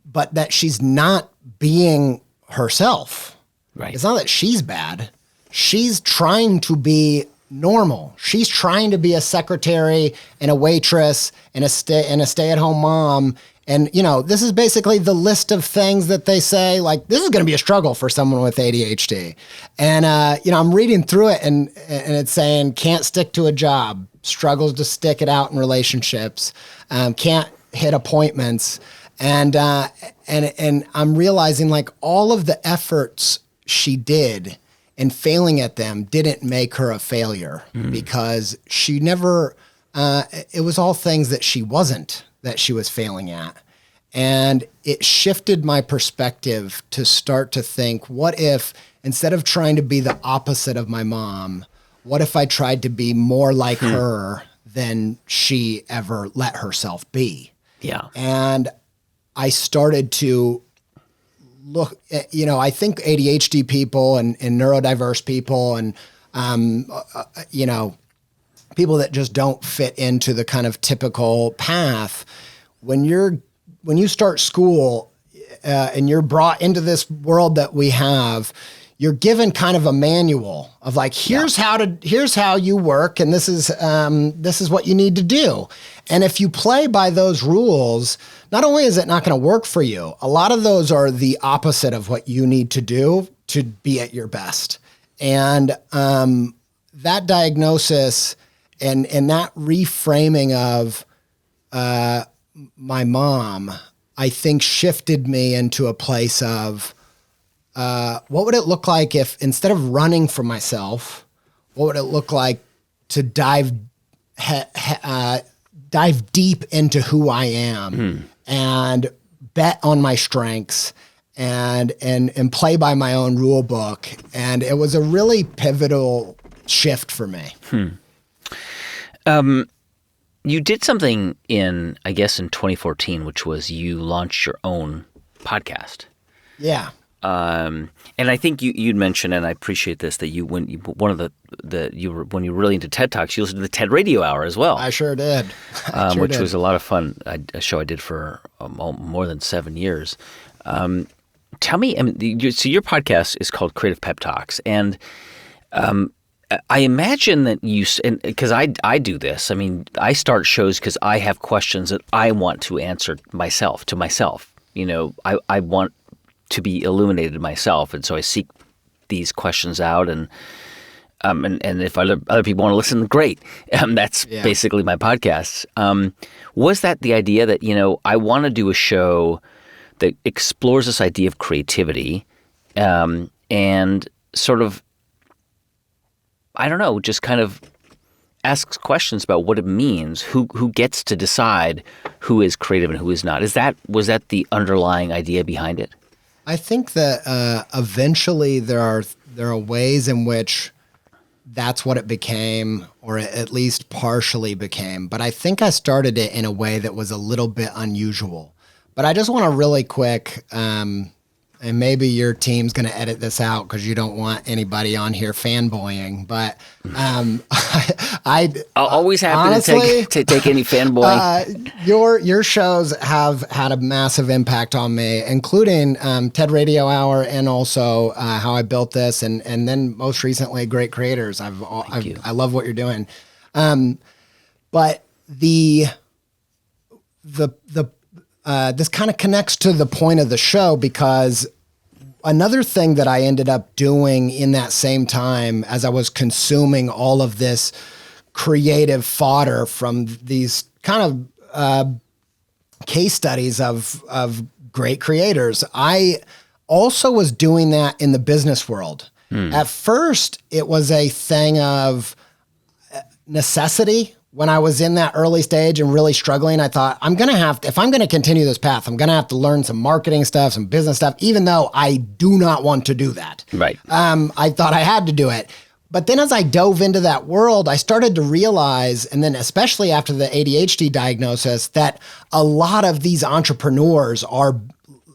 but that she's not being herself.
Right.
It's not that she's bad. She's trying to be normal. She's trying to be a secretary and a waitress and a stay-at-home mom. And, this is basically the list of things that they say, like, this is going to be a struggle for someone with ADHD. And, I'm reading through it and it's saying, can't stick to a job, struggles to stick it out in relationships, can't hit appointments. And I'm realizing like all of the efforts she did and failing at them didn't make her a failure because she never, it was all things that she wasn't, that she was failing at. And it shifted my perspective to start to think, what if instead of trying to be the opposite of my mom, what if I tried to be more like her than she ever let herself be?
Yeah.
And I started to look at, I think ADHD people and neurodiverse people and, people that just don't fit into the kind of typical path, when you start school and you're brought into this world that we have, you're given kind of a manual of like, here's how you work, and this is what you need to do. And if you play by those rules, not only is it not going to work for you, a lot of those are the opposite of what you need to do to be at your best. And that diagnosis and that reframing of my mom, I think shifted me into a place of what would it look like if, instead of running from myself, what would it look like to dive deep into who I am and bet on my strengths and play by my own rule book. And it was a really pivotal shift for me.
You did something in 2014, which was you launched your own podcast.
Yeah.
And I think you'd mentioned, and I appreciate this, that when you were really into TED Talks, you listened to the TED Radio Hour as well.
I sure did.
Which was a lot of fun. A show I did for more than 7 years. Tell me, so your podcast is called Creative Pep Talks, and I imagine that because I do this. I mean, I start shows because I have questions that I want to answer to myself. I want to be illuminated myself, and so I seek these questions out, and if other people want to listen, great. That's basically my podcast. Was that the idea that I want to do a show that explores this idea of creativity, and sort of, I don't know, just kind of asks questions about what it means, who gets to decide who is creative and who is not. Was that the underlying idea behind it?
I think that eventually there are ways in which that's what it became, or at least partially became. But I think I started it in a way that was a little bit unusual. But I just want to really quick, and maybe your team's going to edit this out because you don't want anybody on here fanboying. But I'll
always happy
honestly,
to take any fanboying.
Your shows have had a massive impact on me, including TED Radio Hour and also How I Built This, and then most recently Great Creators. I love what you're doing. But this kind of connects to the point of the show, because another thing that I ended up doing in that same time as I was consuming all of this creative fodder from these kind of case studies of great creators, I also was doing that in the business world. At first, it was a thing of necessity. When I was in that early stage and really struggling, I thought, if I'm going to continue this path, I'm going to have to learn some marketing stuff, some business stuff, even though I do not want to do that.
Right.
I thought I had to do it. But then as I dove into that world, I started to realize, and then especially after the ADHD diagnosis, that a lot of these entrepreneurs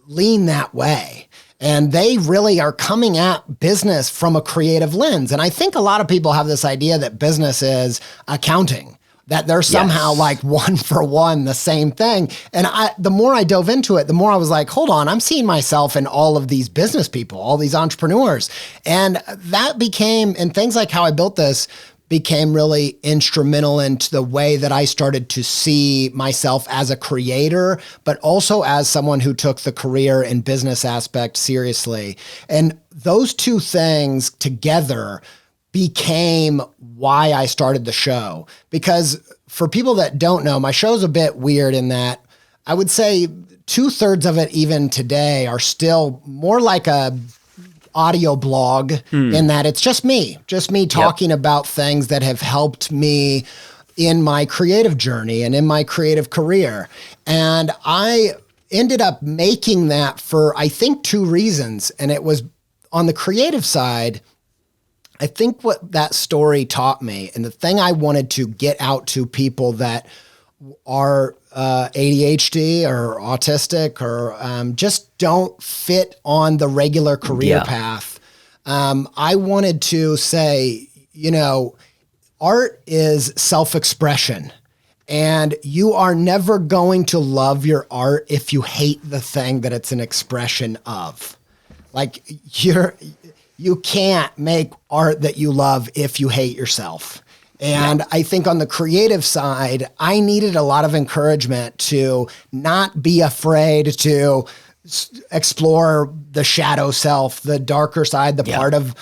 lean that way. And they really are coming at business from a creative lens. And I think a lot of people have this idea that business is accounting, that they're somehow like one for one, the same thing. And the more I dove into it, the more I was like, hold on, I'm seeing myself in all of these business people, all these entrepreneurs. And that became, and things like How I Built This became really instrumental into the way that I started to see myself as a creator, but also as someone who took the career and business aspect seriously. And those two things together became why I started the show. Because for people that don't know, my show's a bit weird in that I would say 2/3 of it even today are still more like a audio blog in that it's just me talking about things that have helped me in my creative journey and in my creative career. And I ended up making that for, I think, 2 reasons. And it was on the creative side. I think what that story taught me, and the thing I wanted to get out to people that are ADHD or autistic or just don't fit on the regular career path. I wanted to say, art is self-expression. And you are never going to love your art if you hate the thing that it's an expression of. Like you can't make art that you love if you hate yourself. And I think on the creative side, I needed a lot of encouragement to not be afraid to explore the shadow self, the darker side, the part of,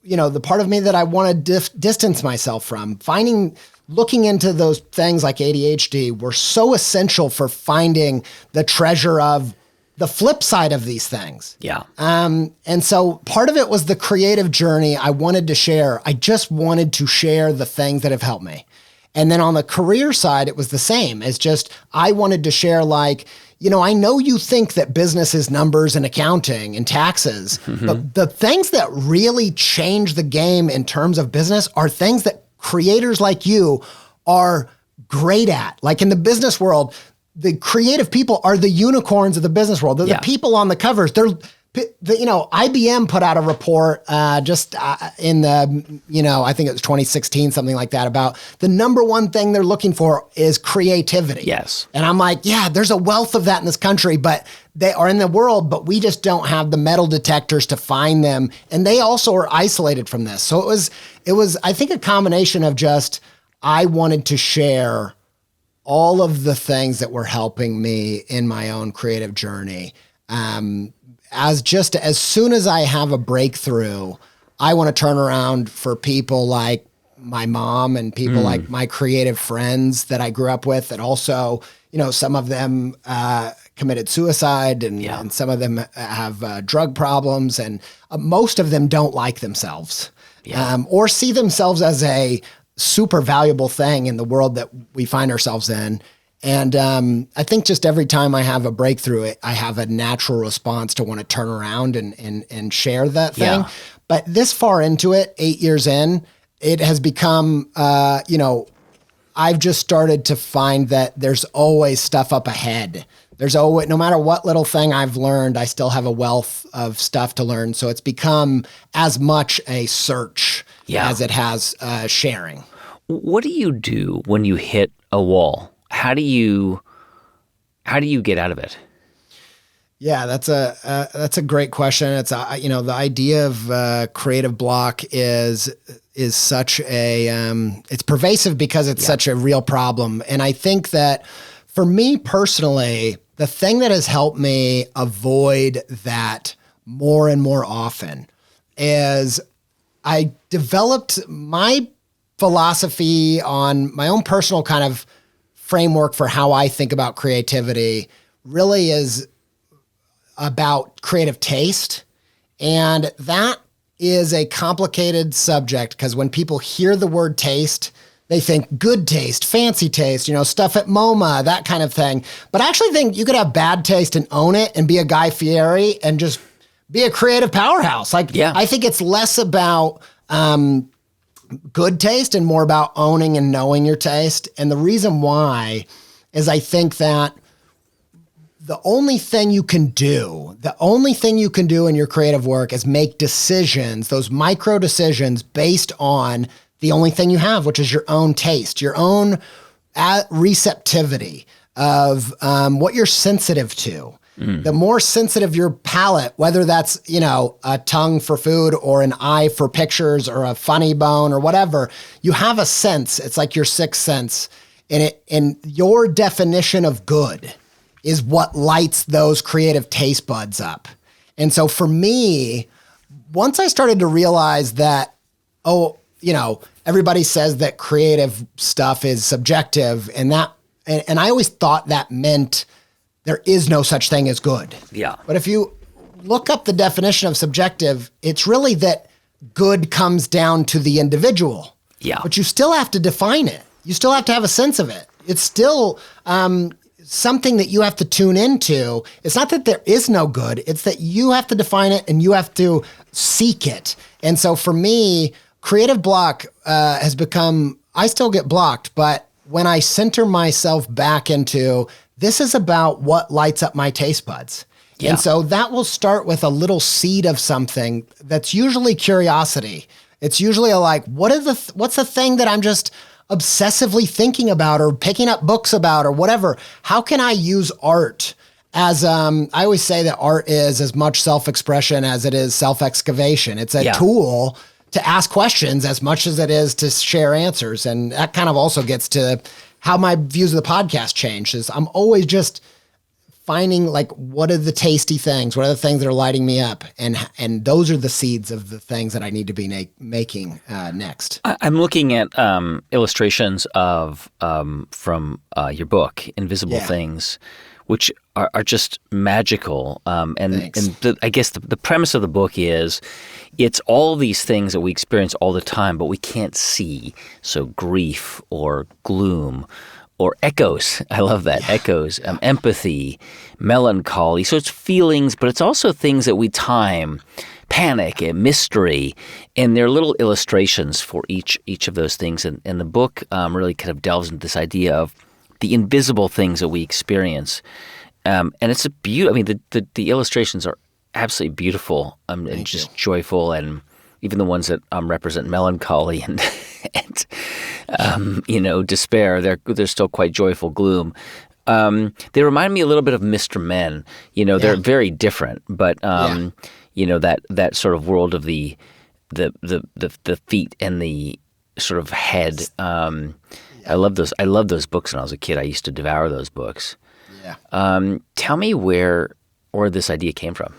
the part of me that I want to distance myself from. Looking into those things like ADHD were so essential for finding the treasure of the flip side of these things.
Yeah.
And so part of it was the creative journey I wanted to share. I just wanted to share the things that have helped me. And then on the career side, it was the same. It's just, I wanted to share I know you think that business is numbers and accounting and taxes, but the things that really change the game in terms of business are things that creators like you are great at. Like in the business world, the creative people are the unicorns of the business world. They're the people on the covers. IBM put out a report in the, I think it was 2016, something like that, about the number one thing they're looking for is creativity.
Yes.
And I'm like, there's a wealth of that in this country, but they are in the world, but we just don't have the metal detectors to find them. And they also are isolated from this. So it was, I think, a combination of just, I wanted to share all of the things that were helping me in my own creative journey. As soon as I have a breakthrough, I want to turn around for people like my mom and people like my creative friends that I grew up with that also, some of them committed suicide and some of them have drug problems and most of them don't like themselves or see themselves as a super valuable thing in the world that we find ourselves in. And I think just every time I have a breakthrough, I have a natural response to want to turn around and share that thing.
Yeah.
But this far into it, 8 years in, it has become, I've just started to find that there's always stuff up ahead. There's always, no matter what little thing I've learned, I still have a wealth of stuff to learn. So it's become as much a search as it has sharing.
What do you do when you hit a wall? How do you get out of it?
Yeah, that's a great question. It's the idea of creative block is such a it's pervasive because it's such a real problem. And I think that for me personally, the thing that has helped me avoid that more and more often is I developed my philosophy on my own personal kind of framework for how I think about creativity really is about creative taste. And that is a complicated subject because when people hear the word taste, they think good taste, fancy taste, stuff at MoMA, that kind of thing. But I actually think you could have bad taste and own it and be a Guy Fieri and just be a creative powerhouse. I think it's less about good taste and more about owning and knowing your taste. And the reason why is I think that the only thing you can do in your creative work is make decisions, those micro decisions based on the only thing you have, which is your own taste, your own receptivity of what you're sensitive to. The more sensitive your palate, whether that's, a tongue for food or an eye for pictures or a funny bone or whatever, you have a sense. It's like your sixth sense. And your definition of good is what lights those creative taste buds up. And so for me, once I started to realize that, everybody says that creative stuff is subjective and I always thought that meant there is no such thing as good.
Yeah.
But if you look up the definition of subjective, it's really that good comes down to the individual.
Yeah.
But you still have to define it. You still have to have a sense of it. It's still something that you have to tune into. It's not that there is no good. It's that you have to define it and you have to seek it. And so for me, creative block has become, I still get blocked, but when I center myself back into, this is about what lights up my taste buds.
Yeah.
And so that will start with a little seed of something that's usually curiosity. It's usually what's the thing that I'm just obsessively thinking about or picking up books about or whatever? How can I use art as, I always say that art is as much self-expression as it is self-excavation. It's a tool to ask questions as much as it is to share answers. And that kind of also gets to how my views of the podcast change. Is I'm always just finding like, what are the tasty things? What are the things that are lighting me up? And those are the seeds of the things that I need to be making next.
I'm looking at illustrations of from your book, Invisible Things, which are just magical. I guess the premise of the book is it's all these things that we experience all the time, but we can't see. So grief or gloom or echoes. I love that. Echoes, empathy, melancholy. So it's feelings, but it's also things that we time, panic and mystery. And there are little illustrations for each of those things. And the book really kind of delves into this idea of the invisible things that we experience. And it's a beautiful, I mean, the illustrations are absolutely beautiful and just joyful. And even the ones that represent melancholy and despair, they're still quite joyful gloom. They remind me a little bit of Mr. Men. They're very different, but that sort of world of the feet and the sort of head. I love those books when I was a kid. I used to devour those books. Yeah. Tell me where this idea came from.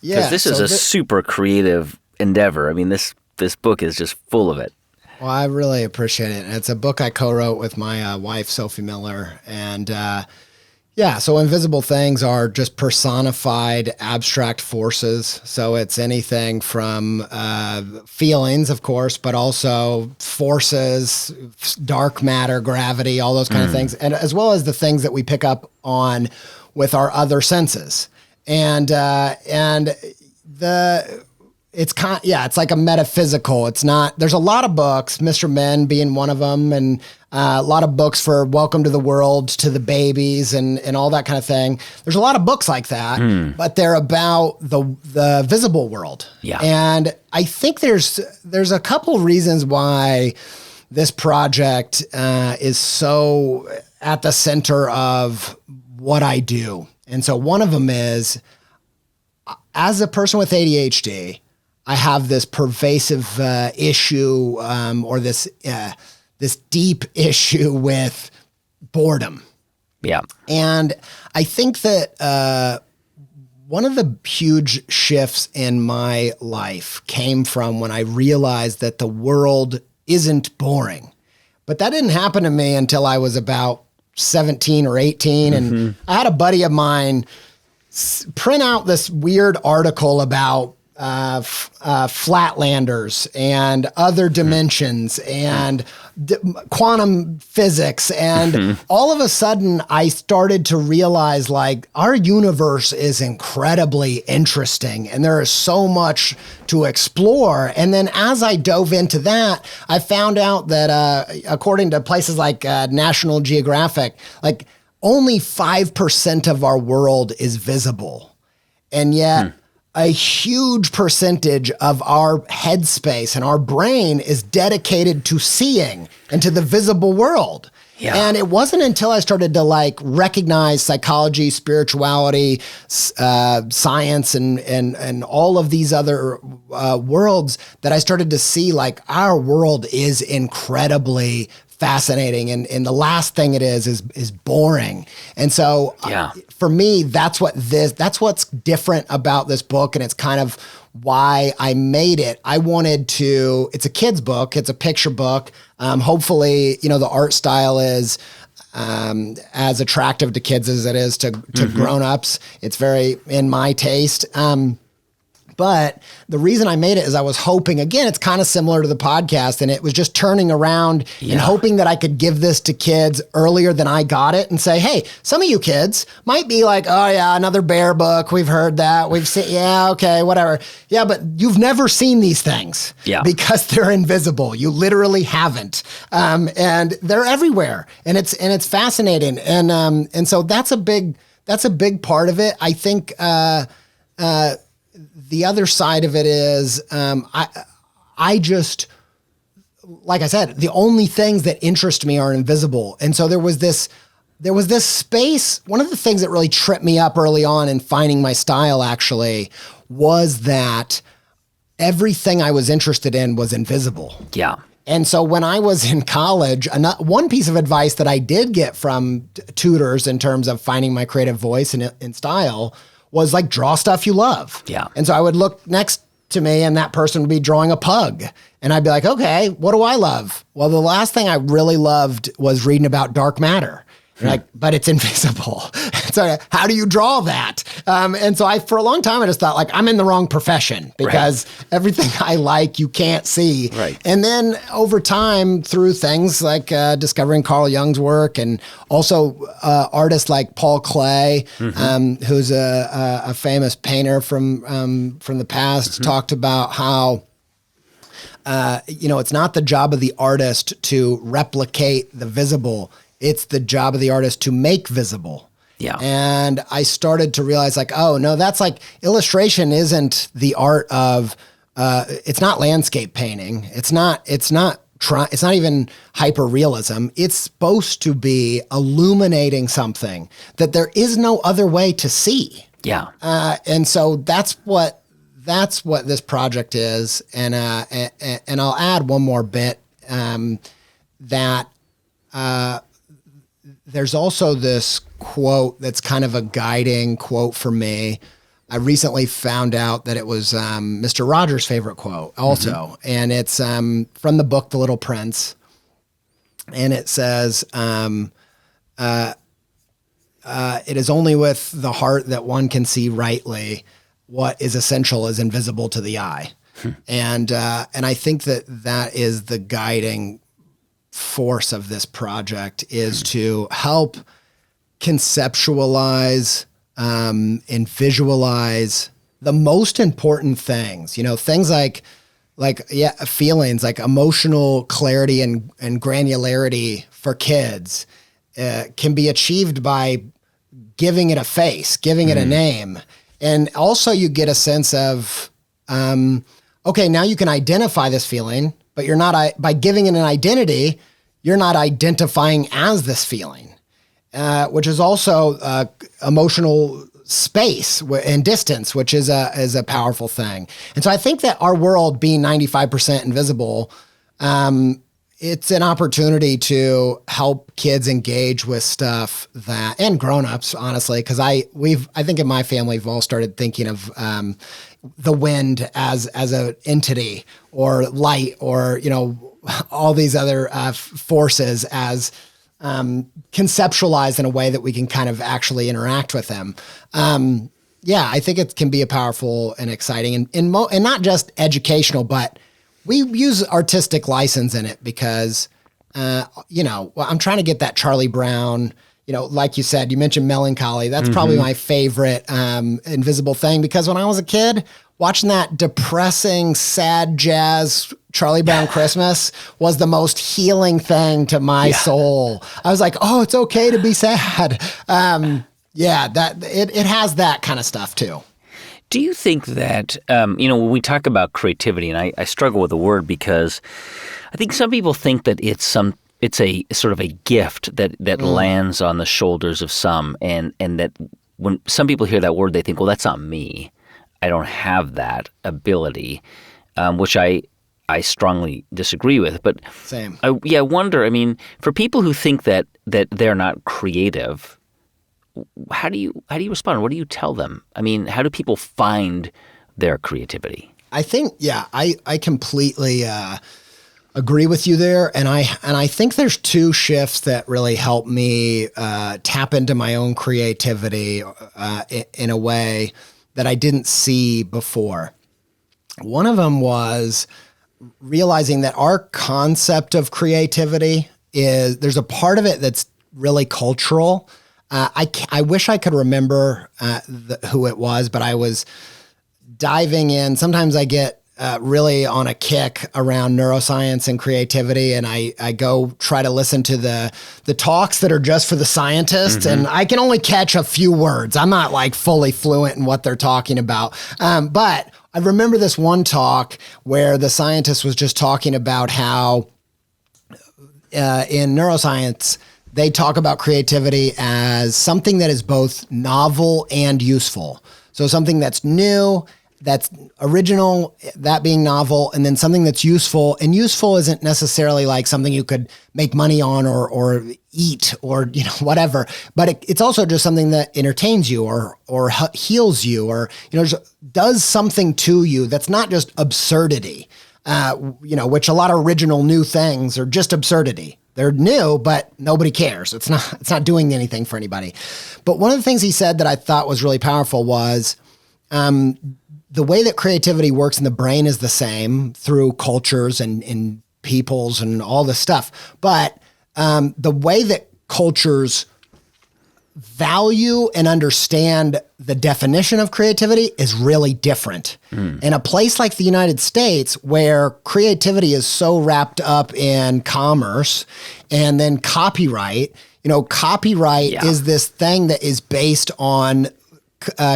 Yeah. Because this is a super creative endeavor. I mean, this book is just full of it.
Well, I really appreciate it. It's a book I co-wrote with my wife, Sophie Miller. And so invisible things are just personified abstract forces. So it's anything from feelings, of course, but also forces, dark matter, gravity, all those kind of things, and as well as the things that we pick up on with our other senses. And it's like a metaphysical. It's not, there's a lot of books, Mr. Men being one of them, and a lot of books for Welcome to the World, to the babies and all that kind of thing. There's a lot of books like that, but they're about the visible world. Yeah. And I think there's a couple reasons why this project is so at the center of what I do. And so one of them is, as a person with ADHD, I have this pervasive issue or this deep issue with boredom.
Yeah.
And I think that one of the huge shifts in my life came from when I realized that the world isn't boring. But that didn't happen to me until I was about 17 or 18. And I had a buddy of mine print out this weird article about flatlanders and other dimensions and quantum physics. And all of a sudden I started to realize like our universe is incredibly interesting and there is so much to explore. And then as I dove into that, I found out that according to places like National Geographic, like only 5% of our world is visible. And yet a huge percentage of our headspace and our brain is dedicated to seeing into the visible world. Yeah. And it wasn't until I started to like recognize psychology, spirituality, science, and all of these other worlds that I started to see like our world is incredibly fascinating, and the last thing it is boring. And so for me, that's what's different about this book, and it's kind of why I made it. I wanted to, it's a kid's book, it's a picture book. Hopefully, the art style is as attractive to kids as it is to grown-ups. It's very in my taste. But the reason I made it is I was hoping, again, it's kind of similar to the podcast, and it was just turning around and hoping that I could give this to kids earlier than I got it and say, hey, some of you kids might be like, oh yeah, another bear book. We've heard that. We've seen, yeah, okay, whatever. Yeah, but you've never seen these things because they're invisible. You literally haven't. And they're everywhere. And it's fascinating. And so that's a big part of it. I think, the other side of it is, I just, like I said, the only things that interest me are invisible. And so there was this space. One of the things that really tripped me up early on in finding my style actually was that everything I was interested in was invisible.
Yeah.
And so when I was in college, one piece of advice that I did get from tutors in terms of finding my creative voice and style was like, draw stuff you love.
Yeah.
And so I would look next to me and that person would be drawing a pug. And I'd be like, okay, what do I love? Well, the last thing I really loved was reading about dark matter. Like, but it's invisible. So how do you draw that? And so for a long time, I just thought like, I'm in the wrong profession because everything I like, you can't see.
Right.
And then over time through things like discovering Carl Jung's work and also artists like Paul Klee, who's a famous painter from the past, talked about how it's not the job of the artist to replicate the visible. It's the job of the artist to make visible.
Yeah.
And I started to realize like, oh no, that's like illustration isn't the art of, it's not landscape painting. It's not even hyper realism. It's supposed to be illuminating something that there is no other way to see.
Yeah.
And so that's what this project is. And I'll add one more bit, that, there's also this quote that's kind of a guiding quote for me. I recently found out that it was Mr. Rogers' favorite quote also. And it's from the book, The Little Prince. And it says, it is only with the heart that one can see rightly what is essential is invisible to the eye. And I think that is the guiding force of this project is to help conceptualize and visualize the most important things, things like feelings like emotional clarity and granularity for kids can be achieved by giving it a face, giving it a name. And also you get a sense of, okay, now you can identify this feeling, but you're not, by giving it an identity, you're not identifying as this feeling, which is also emotional space and distance, which is a powerful thing. And so I think that our world being 95% invisible, it's an opportunity to help kids engage with stuff that, and grownups, honestly, because I think in my family we've all started thinking of the wind as an entity or light or all these other forces as conceptualized in a way that we can kind of actually interact with them. I think it can be a powerful and exciting and not just educational, but we use artistic license in it because, I'm trying to get that Charlie Brown, like you said, you mentioned melancholy. That's probably my favorite invisible thing because when I was a kid, watching that depressing, sad jazz Charlie Brown Christmas was the most healing thing to my soul. I was like, oh, it's okay to be sad. That it has that kind of stuff too.
Do you think that, when we talk about creativity, and I struggle with the word because I think some people think that it's a sort of a gift that lands on the shoulders of some, and that when some people hear that word, they think, well, that's not me. I don't have that ability, which I strongly disagree with. But
same.
I wonder, for people who think that they're not creative, how do you respond? What do you tell them? How do people find their creativity? I
think, I completely agree with you there. And I think there's two shifts that really help me tap into my own creativity in a way that I didn't see before. One of them was realizing that our concept of creativity there's a part of it that's really cultural. I wish I could remember who it was, but I was diving in. Sometimes I get really on a kick around neuroscience and creativity, and I go try to listen to the talks that are just for the scientists, and I can only catch a few words. I'm not like fully fluent in what they're talking about, but I remember this one talk where the scientist was just talking about how in neuroscience, they talk about creativity as something that is both novel and useful. So something that's new, that's original, that being novel, and then something that's useful. And useful isn't necessarily like something you could make money on or eat or whatever. But it's also just something that entertains you or heals you or does something to you that's not just absurdity. Which a lot of original new things are just absurdity. They're new, but nobody cares. It's not doing anything for anybody. But one of the things he said that I thought was really powerful was the way that creativity works in the brain is the same through cultures and peoples and all this stuff. But the way that cultures value and understand the definition of creativity is really different. In a place like the United States, where creativity is so wrapped up in commerce and then copyright, copyright is this thing that is based on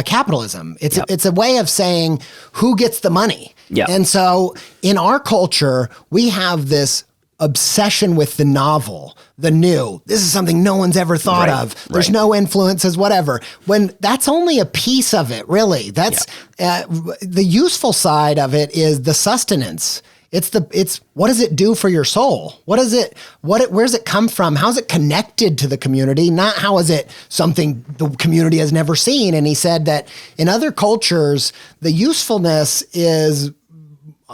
capitalism. It's a way of saying who gets the money. And so in our culture, we have this obsession with the novel, the new. This is something no one's ever thought of. There's no influences, whatever. When that's only a piece of it, really. That's the useful side of it is the sustenance. It's what does it do for your soul? Where's it come from? How's it connected to the community? Not how is it something the community has never seen. And he said that in other cultures, the usefulness is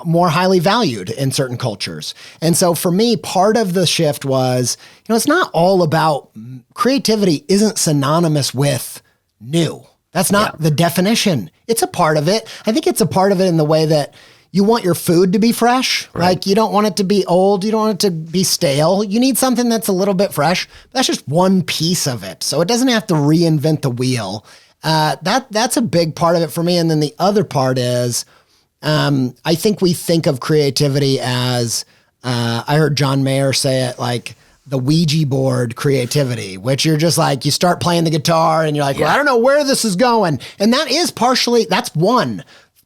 more highly valued in certain cultures. And so for me, part of the shift was, it's not all about creativity isn't synonymous with new. That's not the definition. It's a part of it. I think it's a part of it in the way that you want your food to be fresh. Like you don't want it to be old. You don't want it to be stale. You need something that's a little bit fresh. That's just one piece of it. So it doesn't have to reinvent the wheel. That's a big part of it for me. And then the other part is, I think we think of creativity as, I heard John Mayer say it like the Ouija board creativity, which you're just like, you start playing the guitar and you're like, well, I don't know where this is going. And that is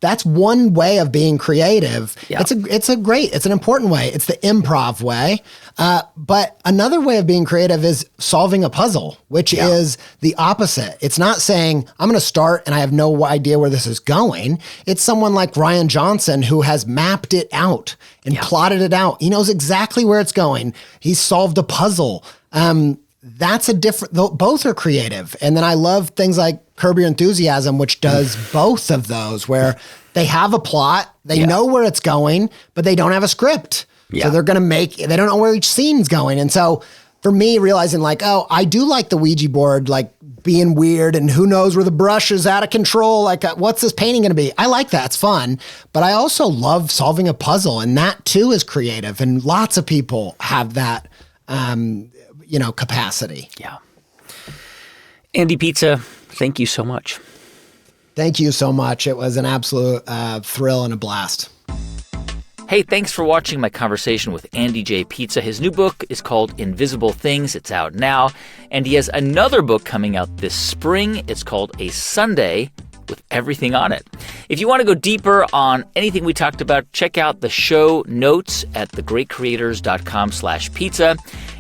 that's one way of being creative. It's an important way. It's the improv way. But another way of being creative is solving a puzzle, which is the opposite. It's not saying I'm going to start and I have no idea where this is going. It's someone like Ryan Johnson who has mapped it out and plotted it out. He knows exactly where it's going. He's solved a puzzle. That's both are creative. And then I love things like Curb Your Enthusiasm, which does both of those, where they have a plot, they know where it's going, but they don't have a script. So they're going to they don't know where each scene's going. And so for me, realizing like, oh, I do like the Ouija board, like being weird and who knows where the brush is out of control. Like, what's this painting going to be? I like that. It's fun. But I also love solving a puzzle, and that too is creative. And lots of people have that, capacity.
Yeah. Andy Pizza, thank you so much.
Thank you so much. It was an absolute thrill and a blast.
Hey, thanks for watching my conversation with Andy J. Pizza. His new book is called Invisible Things. It's out now. And he has another book coming out this spring. It's called A Sunday with Everything on It. If you want to go deeper on anything we talked about, check out the show notes at thegreatcreators.com/pizza.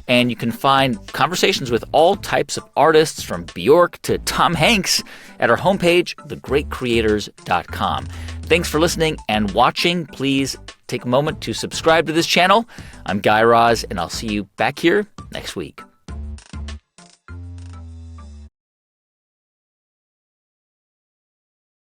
And you can find conversations with all types of artists from Bjork to Tom Hanks at our homepage, thegreatcreators.com. Thanks for listening and watching. Please take a moment to subscribe to this channel. I'm 𝐥𝐤𝐬𝐲, and I'll see you back here next week.